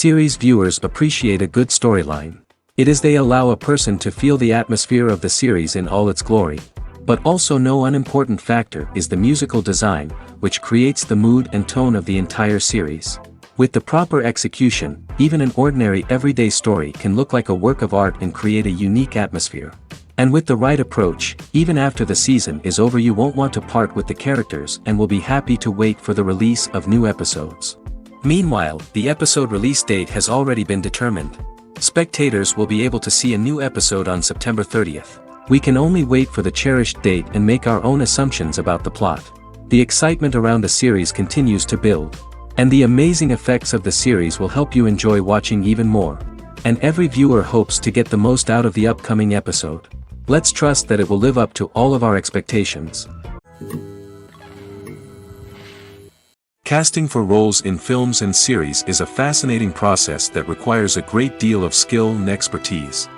Series viewers appreciate a good storyline. It is they allow a person to feel the atmosphere of the series in all its glory. But also no unimportant factor is the musical design, which creates the mood and tone of the entire series. With the proper execution, even an ordinary everyday story can look like a work of art and create a unique atmosphere. And with the right approach, even after the season is over you won't want to part with the characters and will be happy to wait for the release of new episodes. Meanwhile, the episode release date has already been determined. Spectators will be able to see a new episode on September 30th. We can only wait for the cherished date and make our own assumptions about the plot. The excitement around the series continues to build. And the amazing effects of the series will help you enjoy watching even more. And every viewer hopes to get the most out of the upcoming episode. Let's trust that it will live up to all of our expectations. Casting for roles in films and series is a fascinating process that requires a great deal of skill and expertise.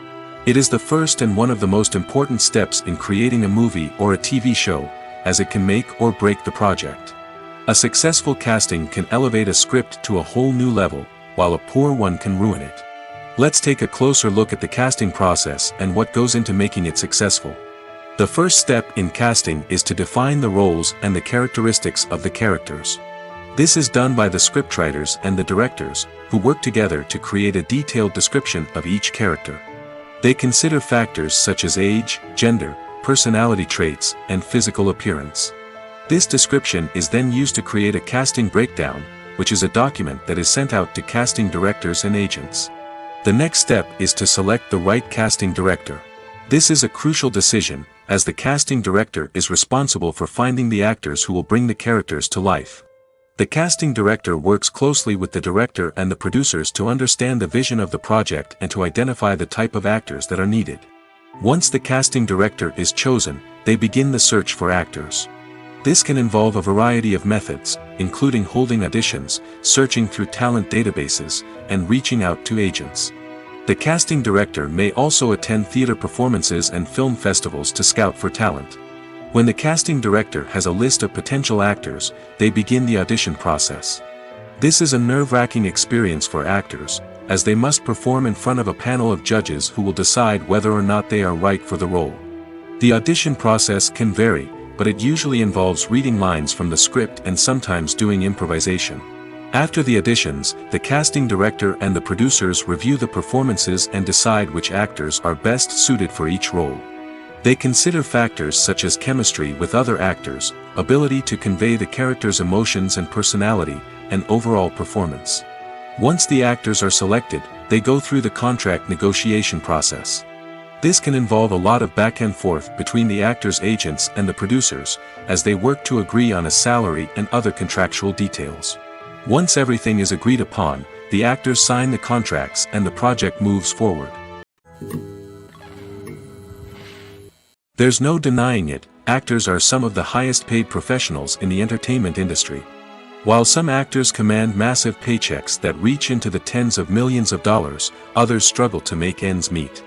It is the first and one of the most important steps in creating a movie or a TV show, as it can make or break the project. A successful casting can elevate a script to a whole new level, while a poor one can ruin it. Let's take a closer look at the casting process and what goes into making it successful. The first step in casting is to define the roles and the characteristics of the characters. This is done by the scriptwriters and the directors, who work together to create a detailed description of each character. They consider factors such as age, gender, personality traits, and physical appearance. This description is then used to create a casting breakdown, which is a document that is sent out to casting directors and agents. The next step is to select the right casting director. This is a crucial decision, as the casting director is responsible for finding the actors who will bring the characters to life. The casting director works closely with the director and the producers to understand the vision of the project and to identify the type of actors that are needed. Once the casting director is chosen, they begin the search for actors. This can involve a variety of methods, including holding auditions, searching through talent databases, and reaching out to agents. The casting director may also attend theater performances and film festivals to scout for talent. When the casting director has a list of potential actors, they begin the audition process. This is a nerve-wracking experience for actors, as they must perform in front of a panel of judges who will decide whether or not they are right for the role. The audition process can vary, but it usually involves reading lines from the script and sometimes doing improvisation. After the auditions, the casting director and the producers review the performances and decide which actors are best suited for each role. They consider factors such as chemistry with other actors, ability to convey the character's emotions and personality, and overall performance. Once the actors are selected, they go through the contract negotiation process. This can involve a lot of back and forth between the actors' agents and the producers, as they work to agree on a salary and other contractual details. Once everything is agreed upon, the actors sign the contracts and the project moves forward. There's no denying it, actors are some of the highest paid professionals in the entertainment industry. While some actors command massive paychecks that reach into the tens of millions of dollars, others struggle to make ends meet.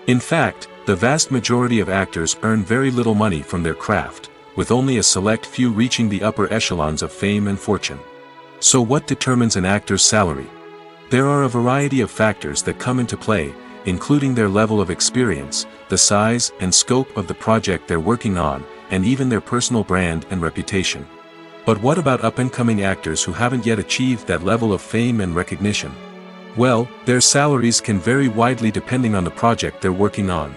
In fact, the vast majority of actors earn very little money from their craft, with only a select few reaching the upper echelons of fame and fortune. So what determines an actor's salary? There are a variety of factors that come into play, including their level of experience, the size and scope of the project they're working on, and even their personal brand and reputation. But what about up-and-coming actors who haven't yet achieved that level of fame and recognition? Well, their salaries can vary widely depending on the project they're working on.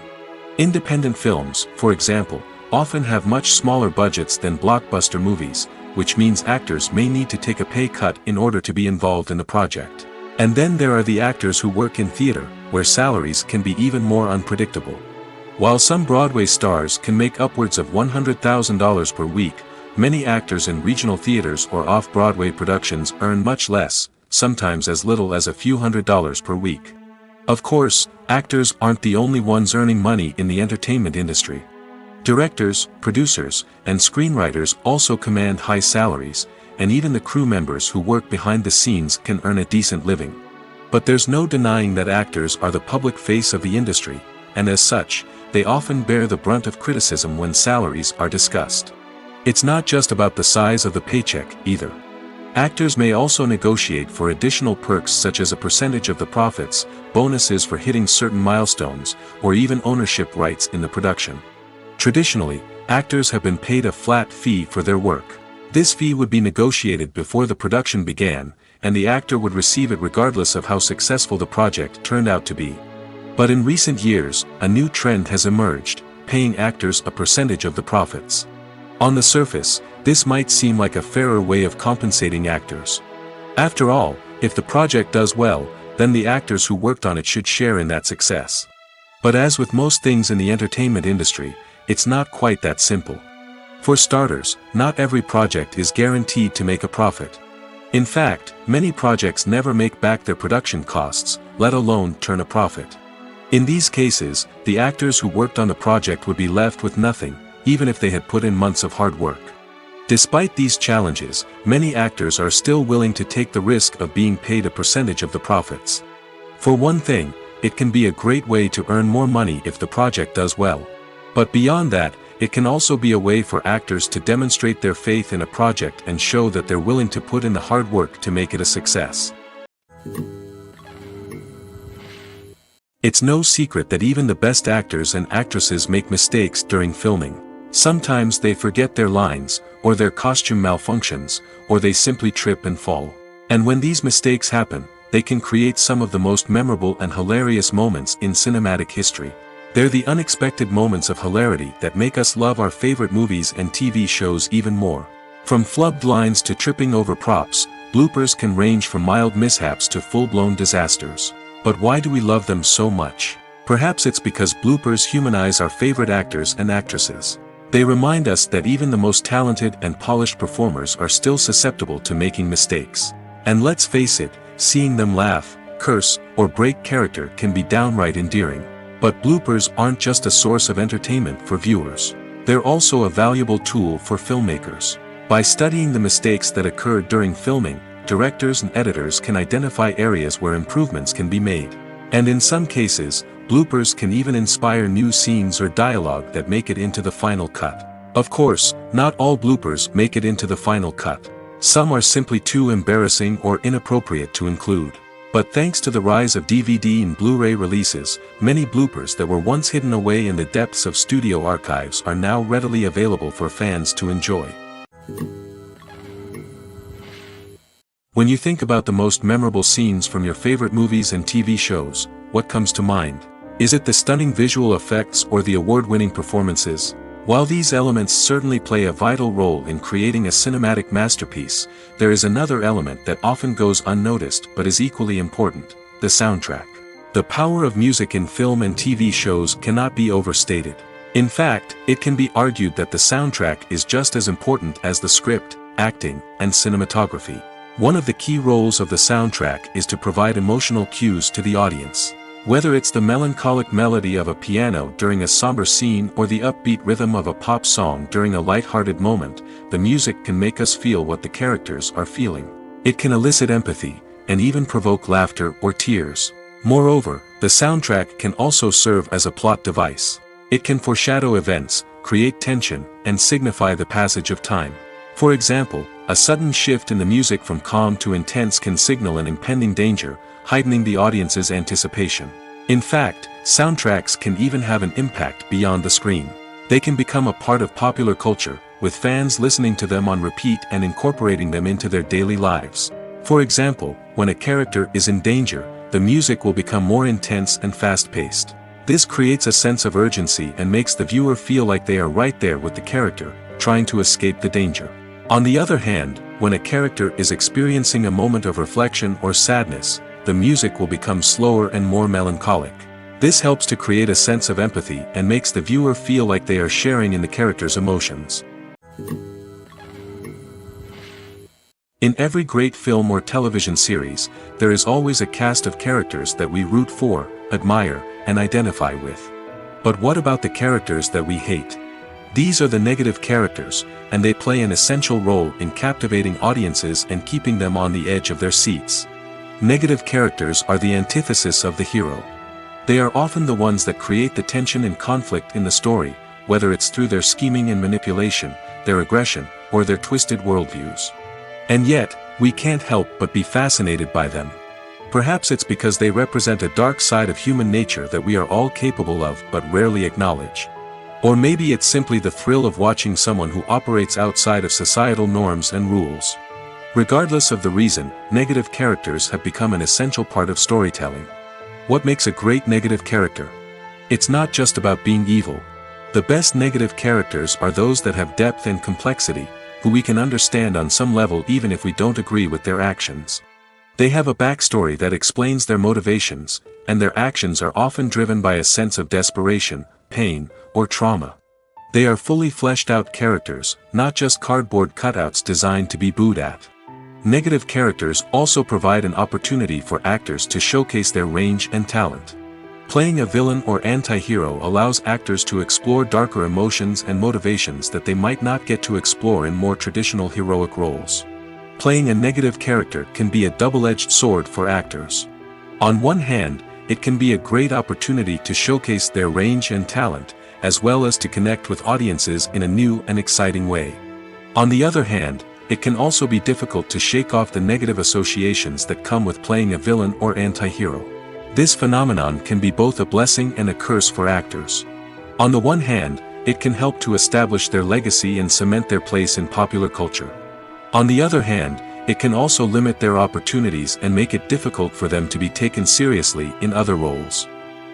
Independent films, for example, often have much smaller budgets than blockbuster movies, which means actors may need to take a pay cut in order to be involved in the project. And then there are the actors who work in theater, where salaries can be even more unpredictable. While some Broadway stars can make upwards of $100,000 per week, many actors in regional theaters or off-Broadway productions earn much less, sometimes as little as a few $100s per week. Of course, actors aren't the only ones earning money in the entertainment industry. Directors, producers, and screenwriters also command high salaries, and even the crew members who work behind the scenes can earn a decent living. But there's no denying that actors are the public face of the industry, and as such, they often bear the brunt of criticism when salaries are discussed. It's not just about the size of the paycheck, either. Actors may also negotiate for additional perks such as a percentage of the profits, bonuses for hitting certain milestones, or even ownership rights in the production. Traditionally, actors have been paid a flat fee for their work. This fee would be negotiated before the production began, and the actor would receive it regardless of how successful the project turned out to be. But in recent years, a new trend has emerged, paying actors a percentage of the profits. On the surface, this might seem like a fairer way of compensating actors. After all, if the project does well, then the actors who worked on it should share in that success. But as with most things in the entertainment industry, it's not quite that simple. For starters, not every project is guaranteed to make a profit. In fact, many projects never make back their production costs, let alone turn a profit. In these cases, the actors who worked on the project would be left with nothing, even if they had put in months of hard work. Despite these challenges, many actors are still willing to take the risk of being paid a percentage of the profits. For one thing, it can be a great way to earn more money if the project does well. But beyond that, it can also be a way for actors to demonstrate their faith in a project and show that they're willing to put in the hard work to make it a success. It's no secret that even the best actors and actresses make mistakes during filming. Sometimes they forget their lines, or their costume malfunctions, or they simply trip and fall. And when these mistakes happen, they can create some of the most memorable and hilarious moments in cinematic history. They're the unexpected moments of hilarity that make us love our favorite movies and TV shows even more. From flubbed lines to tripping over props, bloopers can range from mild mishaps to full-blown disasters. But why do we love them so much? Perhaps it's because bloopers humanize our favorite actors and actresses. They remind us that even the most talented and polished performers are still susceptible to making mistakes. And let's face it, seeing them laugh, curse, or break character can be downright endearing. But bloopers aren't just a source of entertainment for viewers. They're also a valuable tool for filmmakers. By studying the mistakes that occurred during filming, directors and editors can identify areas where improvements can be made. And in some cases, bloopers can even inspire new scenes or dialogue that make it into the final cut. Of course, not all bloopers make it into the final cut. Some are simply too embarrassing or inappropriate to include. But thanks to the rise of DVD and Blu-ray releases, many bloopers that were once hidden away in the depths of studio archives are now readily available for fans to enjoy. When you think about the most memorable scenes from your favorite movies and TV shows, what comes to mind? Is it the stunning visual effects or the award-winning performances? While these elements certainly play a vital role in creating a cinematic masterpiece, there is another element that often goes unnoticed but is equally important: the soundtrack. The power of music in film and TV shows cannot be overstated. In fact, it can be argued that the soundtrack is just as important as the script, acting, and cinematography. One of the key roles of the soundtrack is to provide emotional cues to the audience. Whether it's the melancholic melody of a piano during a somber scene or the upbeat rhythm of a pop song during a light-hearted moment, the music can make us feel what the characters are feeling. It can elicit empathy, and even provoke laughter or tears. Moreover, the soundtrack can also serve as a plot device. It can foreshadow events, create tension, and signify the passage of time. For example, a sudden shift in the music from calm to intense can signal an impending danger, heightening the audience's anticipation. In fact, soundtracks can even have an impact beyond the screen. They can become a part of popular culture, with fans listening to them on repeat and incorporating them into their daily lives. For example, when a character is in danger, the music will become more intense and fast-paced. This creates a sense of urgency and makes the viewer feel like they are right there with the character, trying to escape the danger. On the other hand, when a character is experiencing a moment of reflection or sadness, the music will become slower and more melancholic. This helps to create a sense of empathy and makes the viewer feel like they are sharing in the character's emotions. In every great film or television series, there is always a cast of characters that we root for, admire, and identify with. But what about the characters that we hate? These are the negative characters, and they play an essential role in captivating audiences and keeping them on the edge of their seats. Negative characters are the antithesis of the hero. They are often the ones that create the tension and conflict in the story, whether it's through their scheming and manipulation, their aggression, or their twisted worldviews. And yet, We can't help but be fascinated by them. Perhaps it's because they represent a dark side of human nature that we are all capable of but rarely acknowledge. Or maybe it's simply the thrill of watching someone who operates outside of societal norms and rules. Regardless of the reason, negative characters have become an essential part of storytelling. What makes a great negative character? It's not just about being evil. The best negative characters are those that have depth and complexity, who we can understand on some level even if we don't agree with their actions. They have a backstory that explains their motivations, and their actions are often driven by a sense of desperation, pain, or trauma. They are fully fleshed out characters, not just cardboard cutouts designed to be booed at. Negative characters also provide an opportunity for actors to showcase their range and talent. Playing a villain or anti-hero allows actors to explore darker emotions and motivations that they might not get to explore in more traditional heroic roles. Playing a negative character can be a double-edged sword for actors. On one hand, it can be a great opportunity to showcase their range and talent, as well as to connect with audiences in a new and exciting way. On the other hand, it can also be difficult to shake off the negative associations that come with playing a villain or anti-hero. This phenomenon can be both a blessing and a curse for actors. On the one hand, it can help to establish their legacy and cement their place in popular culture. On the other hand, it can also limit their opportunities and make it difficult for them to be taken seriously in other roles.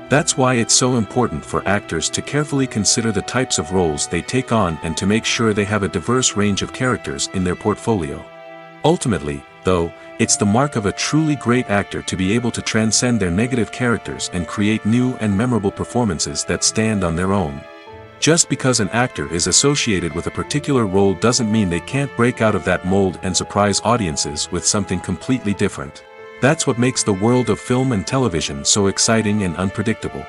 That's why it's so important for actors to carefully consider the types of roles they take on and to make sure they have a diverse range of characters in their portfolio. Ultimately, though, it's the mark of a truly great actor to be able to transcend their negative characters and create new and memorable performances that stand on their own. Just because an actor is associated with a particular role doesn't mean they can't break out of that mold and surprise audiences with something completely different. That's what makes the world of film and television so exciting and unpredictable.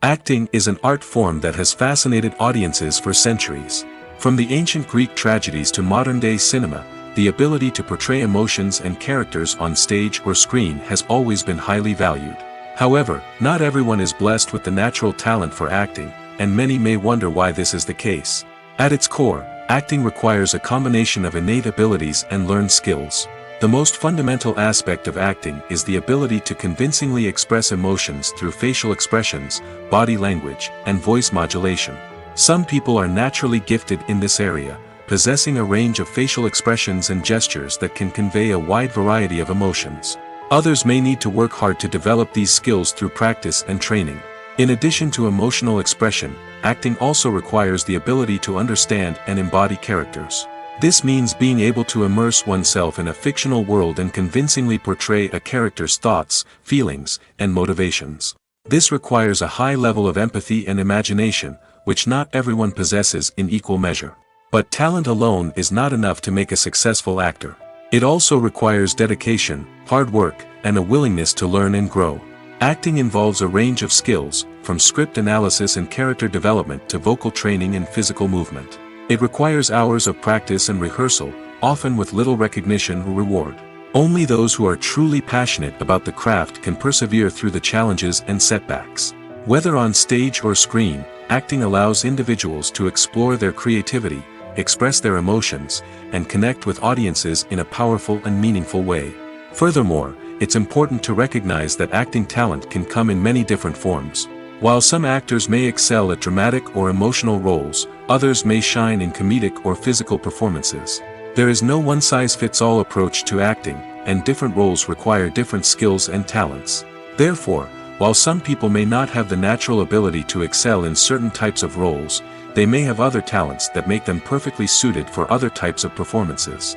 Acting is an art form that has fascinated audiences for centuries. From the ancient Greek tragedies to modern-day cinema, the ability to portray emotions and characters on stage or screen has always been highly valued. However, not everyone is blessed with the natural talent for acting, and many may wonder why this is the case. At its core, acting requires a combination of innate abilities and learned skills. The most fundamental aspect of acting is the ability to convincingly express emotions through facial expressions, body language, and voice modulation. Some people are naturally gifted in this area, possessing a range of facial expressions and gestures that can convey a wide variety of emotions. Others may need to work hard to develop these skills through practice and training. In addition to emotional expression, acting also requires the ability to understand and embody characters. This means being able to immerse oneself in a fictional world and convincingly portray a character's thoughts, feelings, and motivations. This requires a high level of empathy and imagination, which not everyone possesses in equal measure. But talent alone is not enough to make a successful actor. It also requires dedication, hard work, and a willingness to learn and grow. Acting involves a range of skills, from script analysis and character development to vocal training and physical movement. It requires hours of practice and rehearsal, often with little recognition or reward. Only those who are truly passionate about the craft can persevere through the challenges and setbacks. Whether on stage or screen, acting allows individuals to explore their creativity, express their emotions, and connect with audiences in a powerful and meaningful way. Furthermore, it's important to recognize that acting talent can come in many different forms. While some actors may excel at dramatic or emotional roles, others may shine in comedic or physical performances. There is no one-size-fits-all approach to acting, and different roles require different skills and talents. Therefore, while some people may not have the natural ability to excel in certain types of roles, they may have other talents that make them perfectly suited for other types of performances.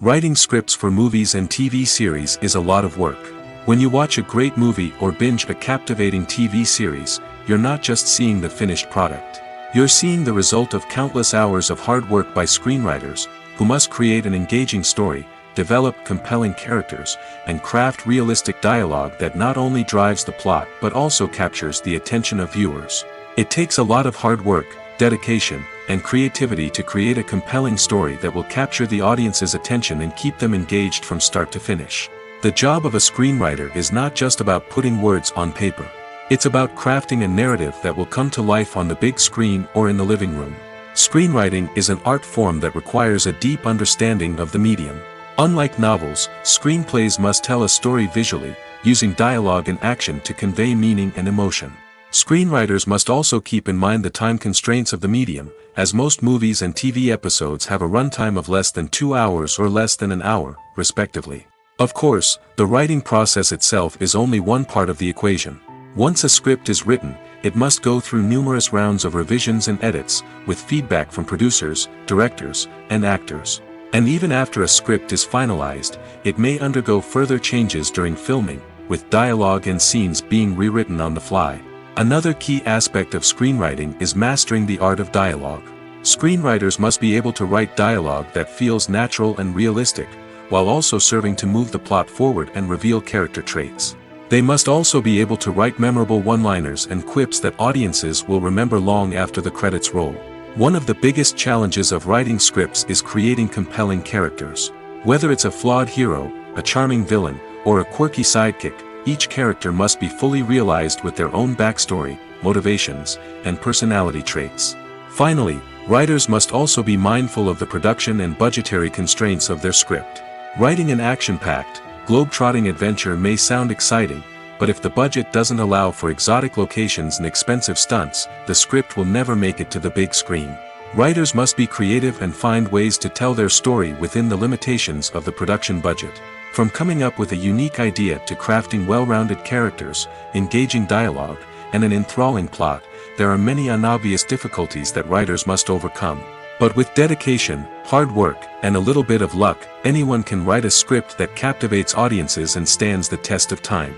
Writing scripts for movies and TV series is a lot of work. When you watch a great movie or binge a captivating TV series, you're not just seeing the finished product. You're seeing the result of countless hours of hard work by screenwriters, who must create an engaging story, develop compelling characters, and craft realistic dialogue that not only drives the plot but also captures the attention of viewers. It takes a lot of hard work, dedication, and creativity to create a compelling story that will capture the audience's attention and keep them engaged from start to finish. The job of a screenwriter is not just about putting words on paper. It's about crafting a narrative that will come to life on the big screen or in the living room. Screenwriting is an art form that requires a deep understanding of the medium. Unlike novels, screenplays must tell a story visually, using dialogue and action to convey meaning and emotion. Screenwriters must also keep in mind the time constraints of the medium, as most movies and TV episodes have a runtime of less than 2 hours or less than an hour, respectively. Of course, the writing process itself is only one part of the equation. Once a script is written, it must go through numerous rounds of revisions and edits, with feedback from producers, directors, and actors. And even after a script is finalized, it may undergo further changes during filming, with dialogue and scenes being rewritten on the fly. Another key aspect of screenwriting is mastering the art of dialogue. Screenwriters must be able to write dialogue that feels natural and realistic, while also serving to move the plot forward and reveal character traits. They must also be able to write memorable one-liners and quips that audiences will remember long after the credits roll. One of the biggest challenges of writing scripts is creating compelling characters. Whether it's a flawed hero, a charming villain, or a quirky sidekick, each character must be fully realized with their own backstory, motivations, and personality traits. Finally, writers must also be mindful of the production and budgetary constraints of their script. Writing an action-packed, globe-trotting adventure may sound exciting, but if the budget doesn't allow for exotic locations and expensive stunts, the script will never make it to the big screen. Writers must be creative and find ways to tell their story within the limitations of the production budget. From coming up with a unique idea to crafting well-rounded characters, engaging dialogue, and an enthralling plot, there are many unobvious difficulties that writers must overcome. But with dedication, hard work, and a little bit of luck, anyone can write a script that captivates audiences and stands the test of time.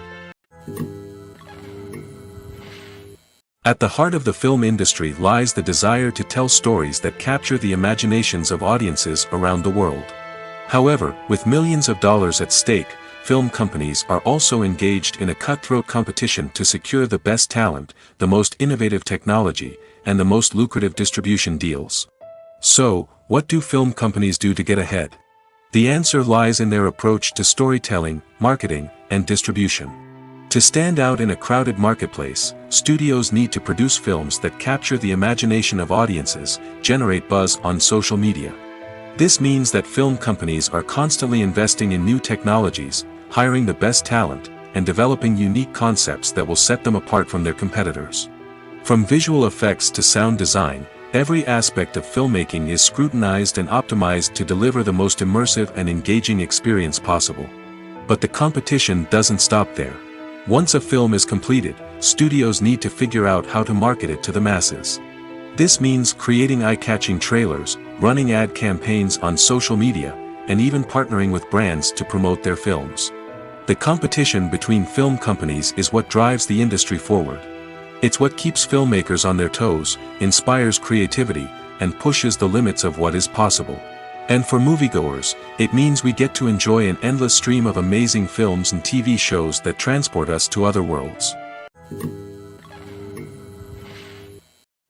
At the heart of the film industry lies the desire to tell stories that capture the imaginations of audiences around the world. However, with millions of dollars at stake, film companies are also engaged in a cutthroat competition to secure the best talent, the most innovative technology, and the most lucrative distribution deals. So, what do film companies do to get ahead? The answer lies in their approach to storytelling, marketing, and distribution. To stand out in a crowded marketplace, studios need to produce films that capture the imagination of audiences, generate buzz on social media. This means that film companies are constantly investing in new technologies, hiring the best talent, and developing unique concepts that will set them apart from their competitors. From visual effects to sound design, every aspect of filmmaking is scrutinized and optimized to deliver the most immersive and engaging experience possible. But the competition doesn't stop there. Once a film is completed, studios need to figure out how to market it to the masses. This means creating eye-catching trailers, running ad campaigns on social media, and even partnering with brands to promote their films. The competition between film companies is what drives the industry forward. It's what keeps filmmakers on their toes, inspires creativity, and pushes the limits of what is possible. And for moviegoers, it means we get to enjoy an endless stream of amazing films and TV shows that transport us to other worlds.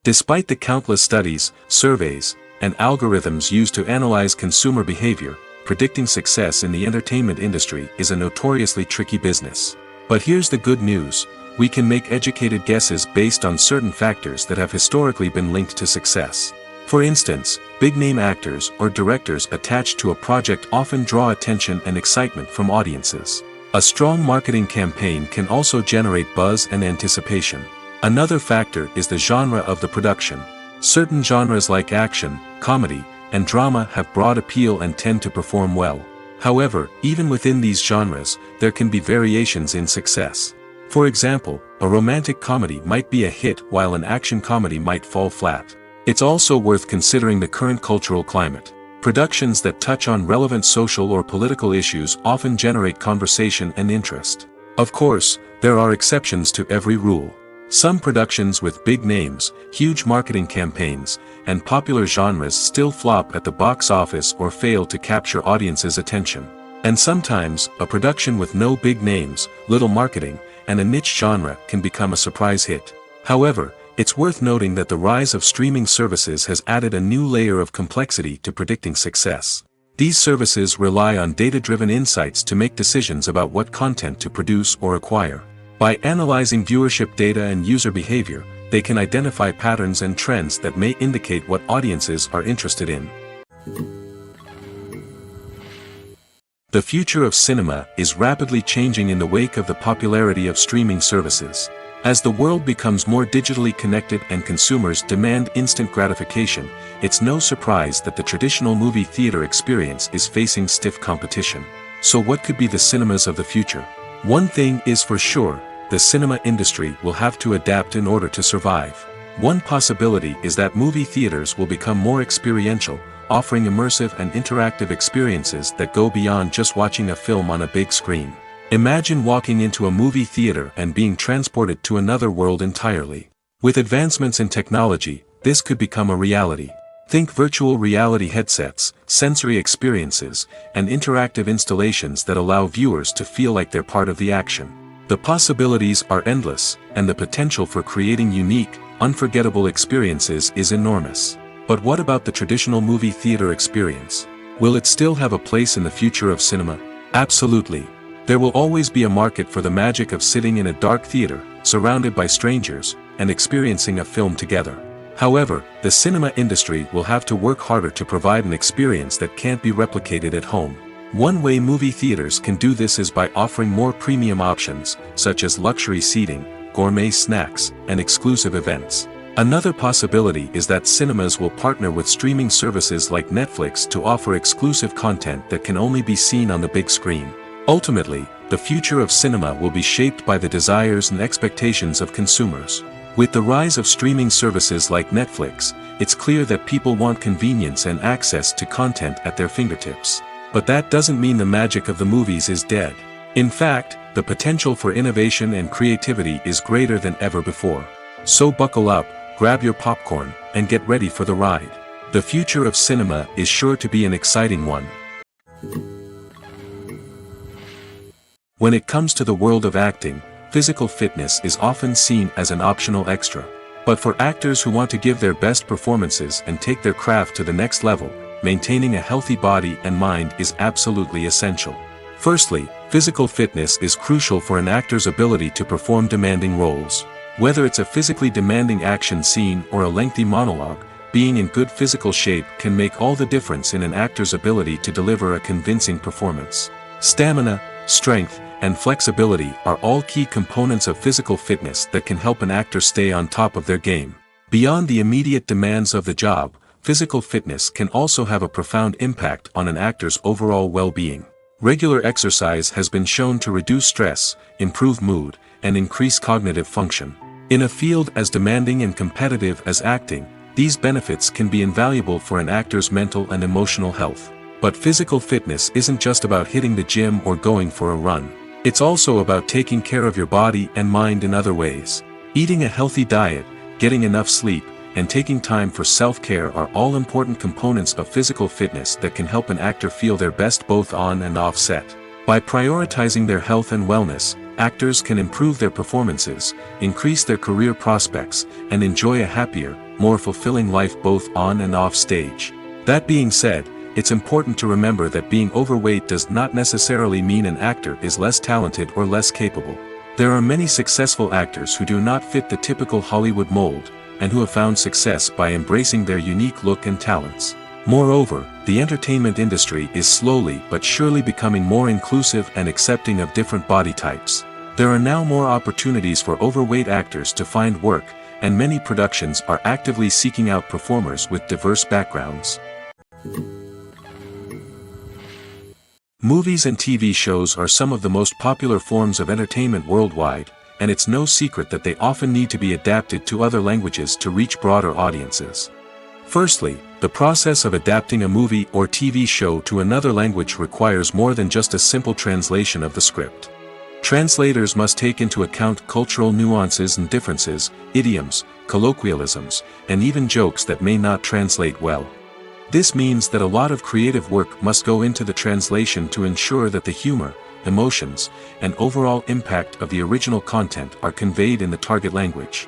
Despite the countless studies, surveys, and algorithms used to analyze consumer behavior, predicting success in the entertainment industry is a notoriously tricky business. But here's the good news. We can make educated guesses based on certain factors that have historically been linked to success. For instance, big-name actors or directors attached to a project often draw attention and excitement from audiences. A strong marketing campaign can also generate buzz and anticipation. Another factor is the genre of the production. Certain genres like action, comedy, and drama have broad appeal and tend to perform well. However, even within these genres, there can be variations in success. For example, a romantic comedy might be a hit while an action comedy might fall flat. It's also worth considering the current cultural climate. Productions that touch on relevant social or political issues often generate conversation and interest. Of course, there are exceptions to every rule. Some productions with big names, huge marketing campaigns, and popular genres still flop at the box office or fail to capture audiences' attention. And sometimes, a production with no big names, little marketing, and a niche genre can become a surprise hit. However, it's worth noting that the rise of streaming services has added a new layer of complexity to predicting success. These services rely on data-driven insights to make decisions about what content to produce or acquire. By analyzing viewership data and user behavior, they can identify patterns and trends that may indicate what audiences are interested in. The future of cinema is rapidly changing in the wake of the popularity of streaming services. As the world becomes more digitally connected and consumers demand instant gratification, it's no surprise that the traditional movie theater experience is facing stiff competition. So what could be the cinemas of the future? One thing is for sure, the cinema industry will have to adapt in order to survive. One possibility is that movie theaters will become more experiential, offering immersive and interactive experiences that go beyond just watching a film on a big screen. Imagine walking into a movie theater and being transported to another world entirely. With advancements in technology, this could become a reality. Think virtual reality headsets, sensory experiences, and interactive installations that allow viewers to feel like they're part of the action. The possibilities are endless, and the potential for creating unique, unforgettable experiences is enormous. But what about the traditional movie theater experience? Will it still have a place in the future of cinema? Absolutely. There will always be a market for the magic of sitting in a dark theater, surrounded by strangers, and experiencing a film together. However, the cinema industry will have to work harder to provide an experience that can't be replicated at home. One way movie theaters can do this is by offering more premium options, such as luxury seating, gourmet snacks, and exclusive events. Another possibility is that cinemas will partner with streaming services like Netflix to offer exclusive content that can only be seen on the big screen. Ultimately, the future of cinema will be shaped by the desires and expectations of consumers. With the rise of streaming services like Netflix, it's clear that people want convenience and access to content at their fingertips. But that doesn't mean the magic of the movies is dead. In fact, the potential for innovation and creativity is greater than ever before. So buckle up, grab your popcorn, and get ready for the ride. The future of cinema is sure to be an exciting one. When it comes to the world of acting, physical fitness is often seen as an optional extra. But for actors who want to give their best performances and take their craft to the next level, maintaining a healthy body and mind is absolutely essential. Firstly, physical fitness is crucial for an actor's ability to perform demanding roles. Whether it's a physically demanding action scene or a lengthy monologue, being in good physical shape can make all the difference in an actor's ability to deliver a convincing performance. Stamina, strength, and flexibility are all key components of physical fitness that can help an actor stay on top of their game. Beyond the immediate demands of the job, physical fitness can also have a profound impact on an actor's overall well-being. Regular exercise has been shown to reduce stress, improve mood, and increase cognitive function. In a field as demanding and competitive as acting, these benefits can be invaluable for an actor's mental and emotional health. But physical fitness isn't just about hitting the gym or going for a run. It's also about taking care of your body and mind in other ways. Eating a healthy diet, getting enough sleep, and taking time for self-care are all important components of physical fitness that can help an actor feel their best both on and off set. By prioritizing their health and wellness, actors can improve their performances, increase their career prospects, and enjoy a happier, more fulfilling life both on and off stage. That being said, it's important to remember that being overweight does not necessarily mean an actor is less talented or less capable. There are many successful actors who do not fit the typical Hollywood mold, and who have found success by embracing their unique look and talents. Moreover, the entertainment industry is slowly but surely becoming more inclusive and accepting of different body types. There are now more opportunities for overweight actors to find work, and many productions are actively seeking out performers with diverse backgrounds. Movies and TV shows are some of the most popular forms of entertainment worldwide, and it's no secret that they often need to be adapted to other languages to reach broader audiences. Firstly, the process of adapting a movie or TV show to another language requires more than just a simple translation of the script. Translators must take into account cultural nuances and differences, idioms, colloquialisms, and even jokes that may not translate well. This means that a lot of creative work must go into the translation to ensure that the humor, emotions, and overall impact of the original content are conveyed in the target language.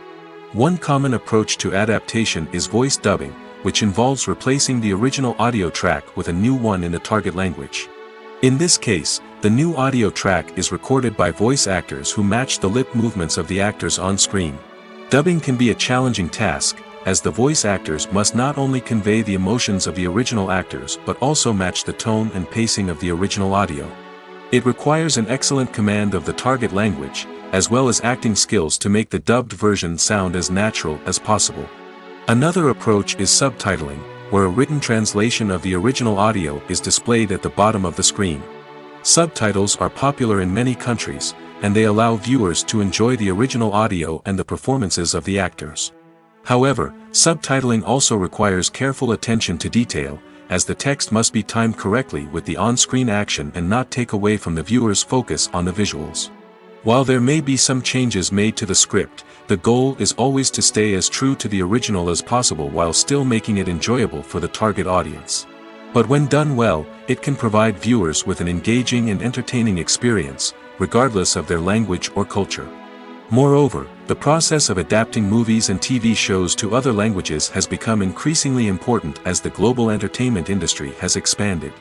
One common approach to adaptation is voice dubbing, which involves replacing the original audio track with a new one in the target language. In this case, the new audio track is recorded by voice actors who match the lip movements of the actors on screen. Dubbing can be a challenging task, as the voice actors must not only convey the emotions of the original actors but also match the tone and pacing of the original audio. It requires an excellent command of the target language, as well as acting skills to make the dubbed version sound as natural as possible. Another approach is subtitling, where a written translation of the original audio is displayed at the bottom of the screen. Subtitles are popular in many countries, and they allow viewers to enjoy the original audio and the performances of the actors. However, subtitling also requires careful attention to detail, as the text must be timed correctly with the on-screen action and not take away from the viewer's focus on the visuals. While there may be some changes made to the script, the goal is always to stay as true to the original as possible while still making it enjoyable for the target audience. But when done well, it can provide viewers with an engaging and entertaining experience, regardless of their language or culture. Moreover, the process of adapting movies and TV shows to other languages has become increasingly important as the global entertainment industry has expanded.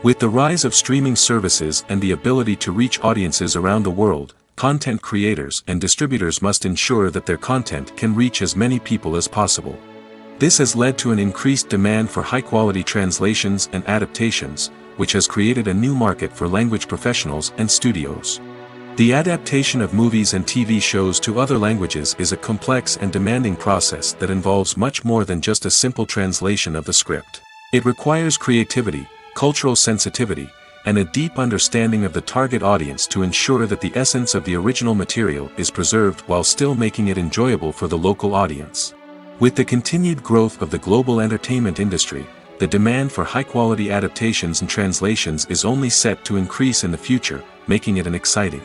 With the rise of streaming services and the ability to reach audiences around the world, content creators and distributors must ensure that their content can reach as many people as possible. This has led to an increased demand for high-quality translations and adaptations, which has created a new market for language professionals and studios. The adaptation of movies and TV shows to other languages is a complex and demanding process that involves much more than just a simple translation of the script. It requires creativity, cultural sensitivity, and a deep understanding of the target audience to ensure that the essence of the original material is preserved while still making it enjoyable for the local audience. With the continued growth of the global entertainment industry, the demand for high-quality adaptations and translations is only set to increase in the future, making it an exciting.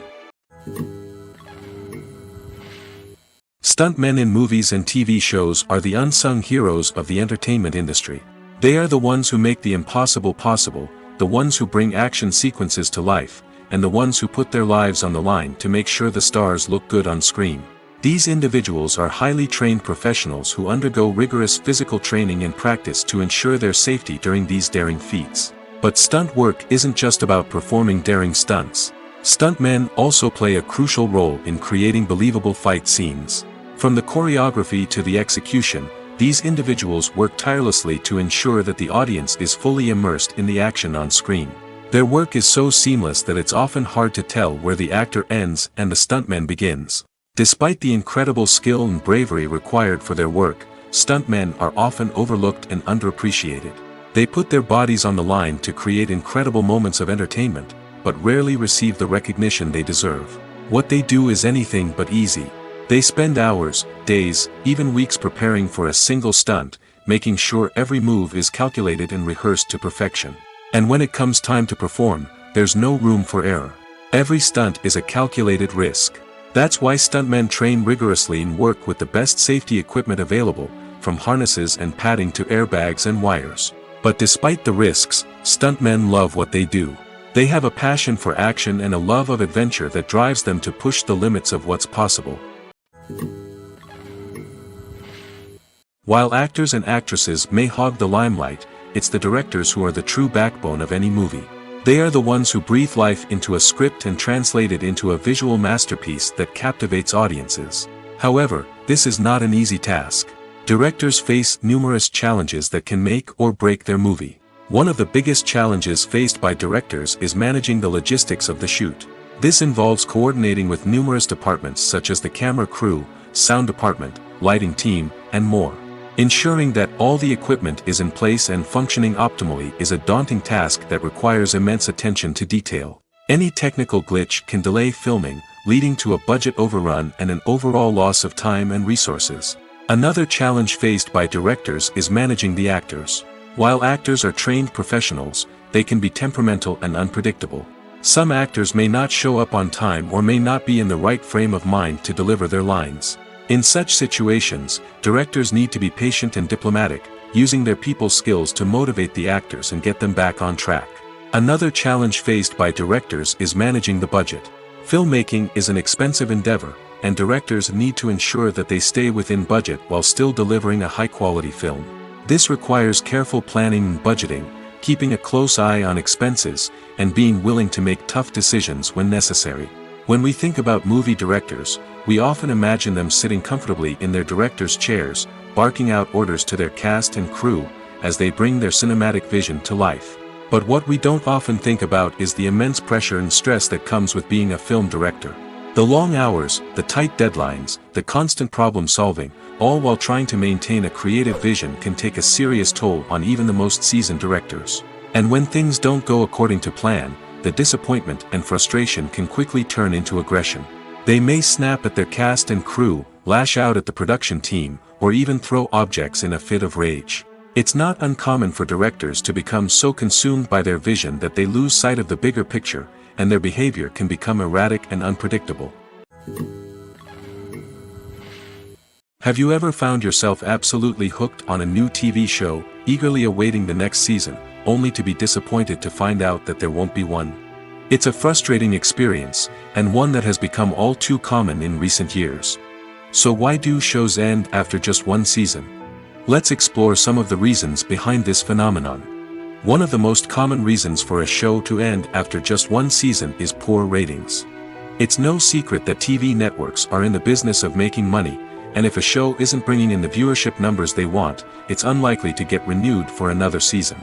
Stuntmen in movies and TV shows are the unsung heroes of the entertainment industry. They are the ones who make the impossible possible, the ones who bring action sequences to life, and the ones who put their lives on the line to make sure the stars look good on screen. These individuals are highly trained professionals who undergo rigorous physical training and practice to ensure their safety during these daring feats. But stunt work isn't just about performing daring stunts. Stuntmen also play a crucial role in creating believable fight scenes. From the choreography to the execution, these individuals work tirelessly to ensure that the audience is fully immersed in the action on screen. Their work is so seamless that it's often hard to tell where the actor ends and the stuntman begins. Despite the incredible skill and bravery required for their work, stuntmen are often overlooked and underappreciated. They put their bodies on the line to create incredible moments of entertainment, but rarely receive the recognition they deserve. What they do is anything but easy. They spend hours, days, even weeks preparing for a single stunt, making sure every move is calculated and rehearsed to perfection. And when it comes time to perform, there's no room for error. Every stunt is a calculated risk. That's why stuntmen train rigorously and work with the best safety equipment available, from harnesses and padding to airbags and wires. But despite the risks, stuntmen love what they do. They have a passion for action and a love of adventure that drives them to push the limits of what's possible. While actors and actresses may hog the limelight, it's the directors who are the true backbone of any movie. They are the ones who breathe life into a script and translate it into a visual masterpiece that captivates audiences. However, this is not an easy task. Directors face numerous challenges that can make or break their movie. One of the biggest challenges faced by directors is managing the logistics of the shoot. This involves coordinating with numerous departments such as the camera crew, sound department, lighting team, and more. Ensuring that all the equipment is in place and functioning optimally is a daunting task that requires immense attention to detail. Any technical glitch can delay filming, leading to a budget overrun and an overall loss of time and resources. Another challenge faced by directors is managing the actors. While actors are trained professionals, they can be temperamental and unpredictable. Some actors may not show up on time or may not be in the right frame of mind to deliver their lines. In such situations, directors need to be patient and diplomatic, using their people skills to motivate the actors and get them back on track. Another challenge faced by directors is managing the budget. Filmmaking is an expensive endeavor, and directors need to ensure that they stay within budget while still delivering a high-quality film. This requires careful planning and budgeting, keeping a close eye on expenses, and being willing to make tough decisions when necessary. When we think about movie directors, we often imagine them sitting comfortably in their director's chairs, barking out orders to their cast and crew, as they bring their cinematic vision to life. But what we don't often think about is the immense pressure and stress that comes with being a film director. The long hours, the tight deadlines, the constant problem solving, all while trying to maintain a creative vision can take a serious toll on even the most seasoned directors. And when things don't go according to plan, the disappointment and frustration can quickly turn into aggression. They may snap at their cast and crew, lash out at the production team, or even throw objects in a fit of rage. It's not uncommon for directors to become so consumed by their vision that they lose sight of the bigger picture, and their behavior can become erratic and unpredictable. Have you ever found yourself absolutely hooked on a new TV show, eagerly awaiting the next season, only to be disappointed to find out that there won't be one? It's a frustrating experience, and one that has become all too common in recent years. So why do shows end after just one season? Let's explore some of the reasons behind this phenomenon. One of the most common reasons for a show to end after just one season is poor ratings. It's no secret that TV networks are in the business of making money, and if a show isn't bringing in the viewership numbers they want, it's unlikely to get renewed for another season.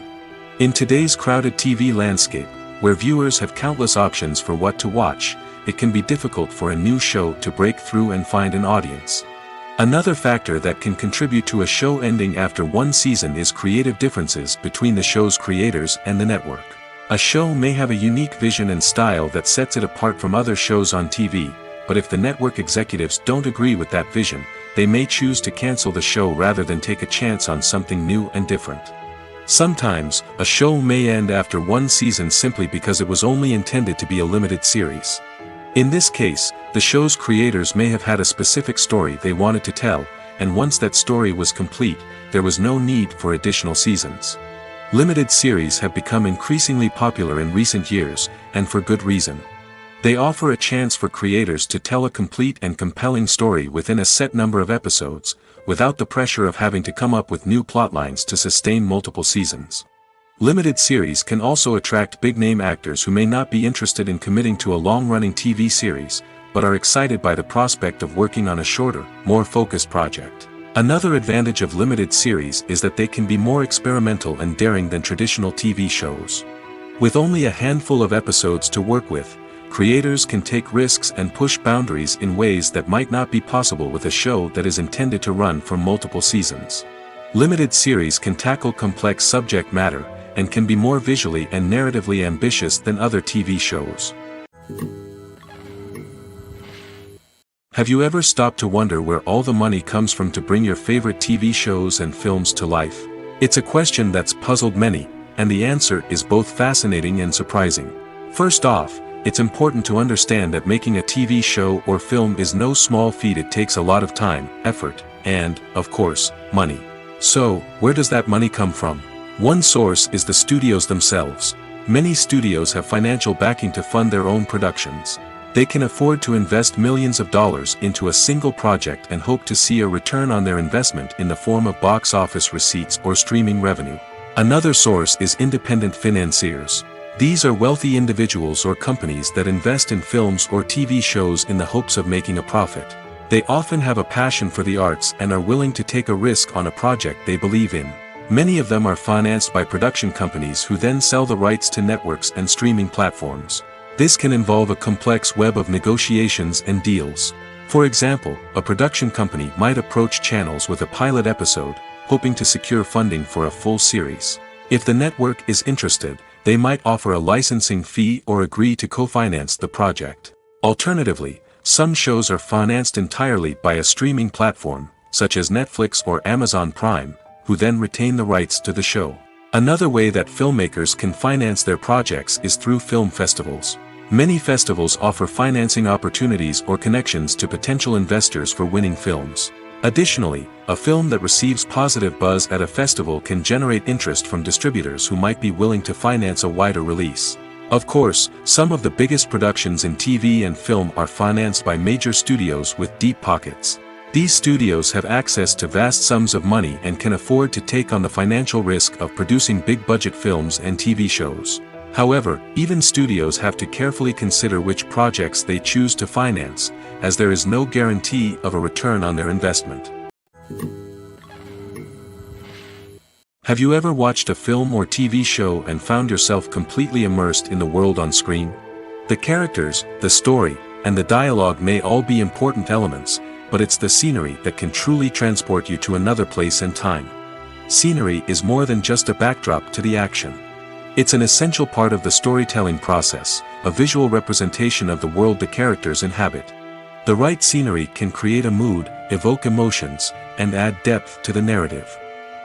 In today's crowded TV landscape, where viewers have countless options for what to watch, it can be difficult for a new show to break through and find an audience. Another factor that can contribute to a show ending after one season is creative differences between the show's creators and the network. A show may have a unique vision and style that sets it apart from other shows on TV, but if the network executives don't agree with that vision, they may choose to cancel the show rather than take a chance on something new and different. Sometimes, a show may end after one season simply because it was only intended to be a limited series. In this case, the show's creators may have had a specific story they wanted to tell, and once that story was complete, there was no need for additional seasons. Limited series have become increasingly popular in recent years, and for good reason. They offer a chance for creators to tell a complete and compelling story within a set number of episodes, without the pressure of having to come up with new plotlines to sustain multiple seasons. Limited series can also attract big-name actors who may not be interested in committing to a long-running TV series, but are excited by the prospect of working on a shorter, more focused project. Another advantage of limited series is that they can be more experimental and daring than traditional TV shows. With only a handful of episodes to work with, creators can take risks and push boundaries in ways that might not be possible with a show that is intended to run for multiple seasons. Limited series can tackle complex subject matter, and can be more visually and narratively ambitious than other TV shows. Have you ever stopped to wonder where all the money comes from to bring your favorite TV shows and films to life? It's a question that's puzzled many, and the answer is both fascinating and surprising. First off, it's important to understand that making a TV show or film is no small feat. It takes a lot of time, effort, and, of course, money. So, where does that money come from? One source is the studios themselves. Many studios have financial backing to fund their own productions. They can afford to invest millions of dollars into a single project and hope to see a return on their investment in the form of box office receipts or streaming revenue. Another source is independent financiers. These are wealthy individuals or companies that invest in films or TV shows in the hopes of making a profit. They often have a passion for the arts and are willing to take a risk on a project they believe in. Many of them are financed by production companies who then sell the rights to networks and streaming platforms. This can involve a complex web of negotiations and deals. For example, a production company might approach channels with a pilot episode, hoping to secure funding for a full series. If the network is interested, they might offer a licensing fee or agree to co-finance the project. Alternatively, some shows are financed entirely by a streaming platform, such as Netflix or Amazon Prime, who then retain the rights to the show. Another way that filmmakers can finance their projects is through film festivals. Many festivals offer financing opportunities or connections to potential investors for winning films. Additionally, a film that receives positive buzz at a festival can generate interest from distributors who might be willing to finance a wider release. Of course, some of the biggest productions in TV and film are financed by major studios with deep pockets. These studios have access to vast sums of money and can afford to take on the financial risk of producing big-budget films and TV shows. However, even studios have to carefully consider which projects they choose to finance, as there is no guarantee of a return on their investment. Have you ever watched a film or TV show and found yourself completely immersed in the world on screen? The characters, the story, and the dialogue may all be important elements, but it's the scenery that can truly transport you to another place and time. Scenery is more than just a backdrop to the action. It's an essential part of the storytelling process, a visual representation of the world the characters inhabit. The right scenery can create a mood, evoke emotions, and add depth to the narrative.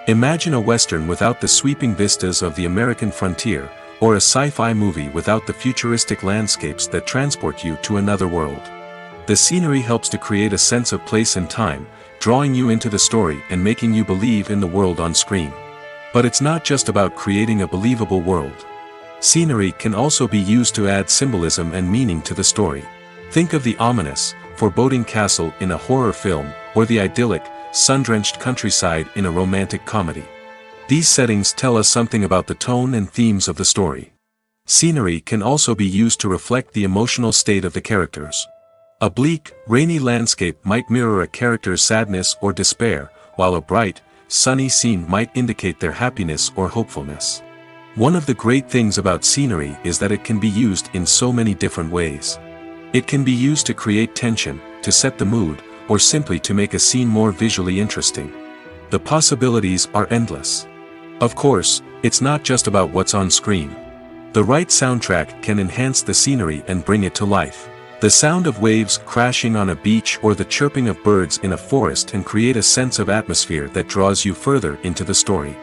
Imagine a Western without the sweeping vistas of the American frontier, or a sci-fi movie without the futuristic landscapes that transport you to another world. The scenery helps to create a sense of place and time, drawing you into the story and making you believe in the world on screen. But it's not just about creating a believable world. Scenery can also be used to add symbolism and meaning to the story. Think of the ominous, foreboding castle in a horror film, or the idyllic, sun-drenched countryside in a romantic comedy. These settings tell us something about the tone and themes of the story. Scenery can also be used to reflect the emotional state of the characters. A bleak, rainy landscape might mirror a character's sadness or despair, while a bright, sunny scene might indicate their happiness or hopefulness. One of the great things about scenery is that it can be used in so many different ways. It can be used to create tension, to set the mood, or simply to make a scene more visually interesting. The possibilities are endless. Of course, it's not just about what's on screen. The right soundtrack can enhance the scenery and bring it to life. The sound of waves crashing on a beach or the chirping of birds in a forest can create a sense of atmosphere that draws you further into the story.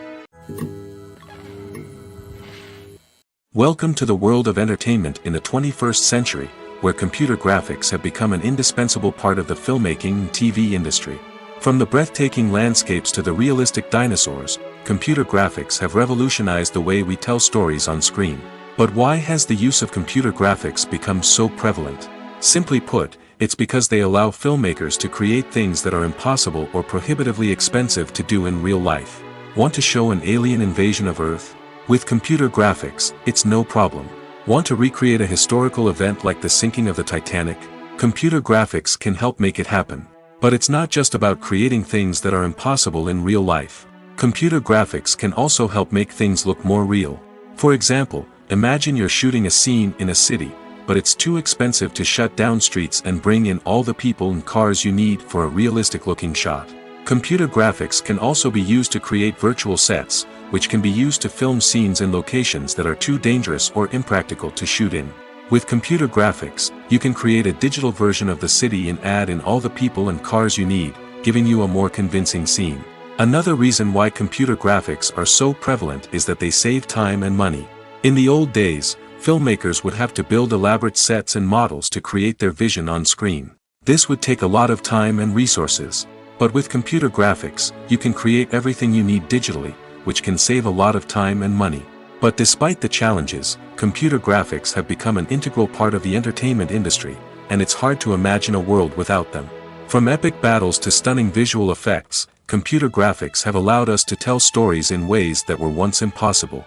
Welcome to the world of entertainment in the 21st century, where computer graphics have become an indispensable part of the filmmaking and TV industry. From the breathtaking landscapes to the realistic dinosaurs, computer graphics have revolutionized the way we tell stories on screen. But why has the use of computer graphics become so prevalent? Simply put, it's because they allow filmmakers to create things that are impossible or prohibitively expensive to do in real life. Want to show an alien invasion of Earth? With computer graphics, it's no problem. Want to recreate a historical event like the sinking of the Titanic? Computer graphics can help make it happen. But it's not just about creating things that are impossible in real life. Computer graphics can also help make things look more real. For example, imagine you're shooting a scene in a city, but it's too expensive to shut down streets and bring in all the people and cars you need for a realistic-looking shot. Computer graphics can also be used to create virtual sets, which can be used to film scenes in locations that are too dangerous or impractical to shoot in. With computer graphics, you can create a digital version of the city and add in all the people and cars you need, giving you a more convincing scene. Another reason why computer graphics are so prevalent is that they save time and money. In the old days, filmmakers would have to build elaborate sets and models to create their vision on screen. This would take a lot of time and resources. But with computer graphics, you can create everything you need digitally, which can save a lot of time and money. But despite the challenges, computer graphics have become an integral part of the entertainment industry, and it's hard to imagine a world without them. From epic battles to stunning visual effects, computer graphics have allowed us to tell stories in ways that were once impossible.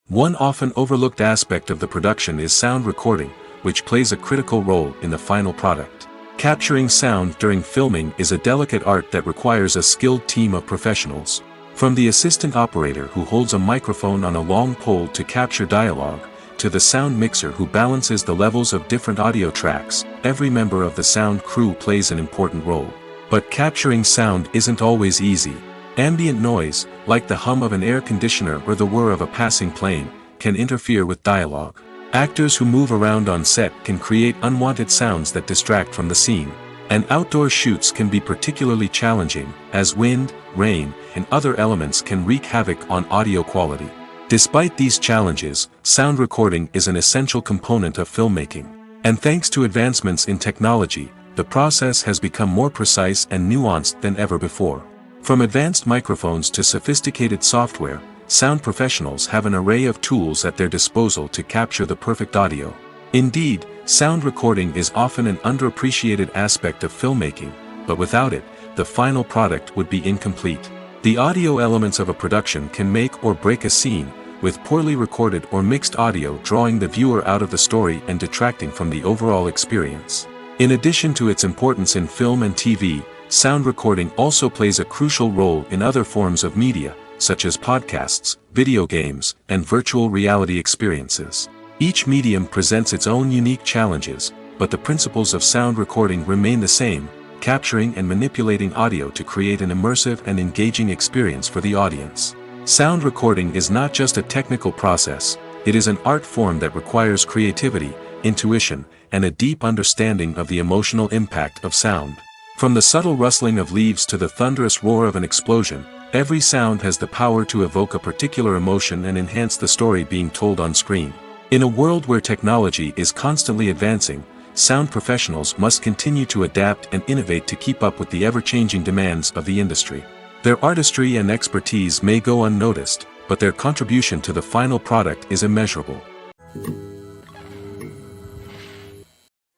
One often overlooked aspect of the production is sound recording, which plays a critical role in the final product. Capturing sound during filming is a delicate art that requires a skilled team of professionals. From the assistant operator who holds a microphone on a long pole to capture dialogue, to the sound mixer who balances the levels of different audio tracks, every member of the sound crew plays an important role. But capturing sound isn't always easy. Ambient noise, like the hum of an air conditioner or the whir of a passing plane, can interfere with dialogue. Actors who move around on set can create unwanted sounds that distract from the scene. And outdoor shoots can be particularly challenging, as wind, rain, and other elements can wreak havoc on audio quality. Despite these challenges, sound recording is an essential component of filmmaking. And thanks to advancements in technology, the process has become more precise and nuanced than ever before. From advanced microphones to sophisticated software, sound professionals have an array of tools at their disposal to capture the perfect audio. Indeed, sound recording is often an underappreciated aspect of filmmaking, but without it, the final product would be incomplete. The audio elements of a production can make or break a scene, with poorly recorded or mixed audio drawing the viewer out of the story and detracting from the overall experience. In addition to its importance in film and TV, sound recording also plays a crucial role in other forms of media, such as podcasts, video games, and virtual reality experiences. Each medium presents its own unique challenges, but the principles of sound recording remain the same, capturing and manipulating audio to create an immersive and engaging experience for the audience. Sound recording is not just a technical process, it is an art form that requires creativity, intuition, and a deep understanding of the emotional impact of sound. From the subtle rustling of leaves to the thunderous roar of an explosion, every sound has the power to evoke a particular emotion and enhance the story being told on screen. In a world where technology is constantly advancing, sound professionals must continue to adapt and innovate to keep up with the ever-changing demands of the industry. Their artistry and expertise may go unnoticed, but their contribution to the final product is immeasurable.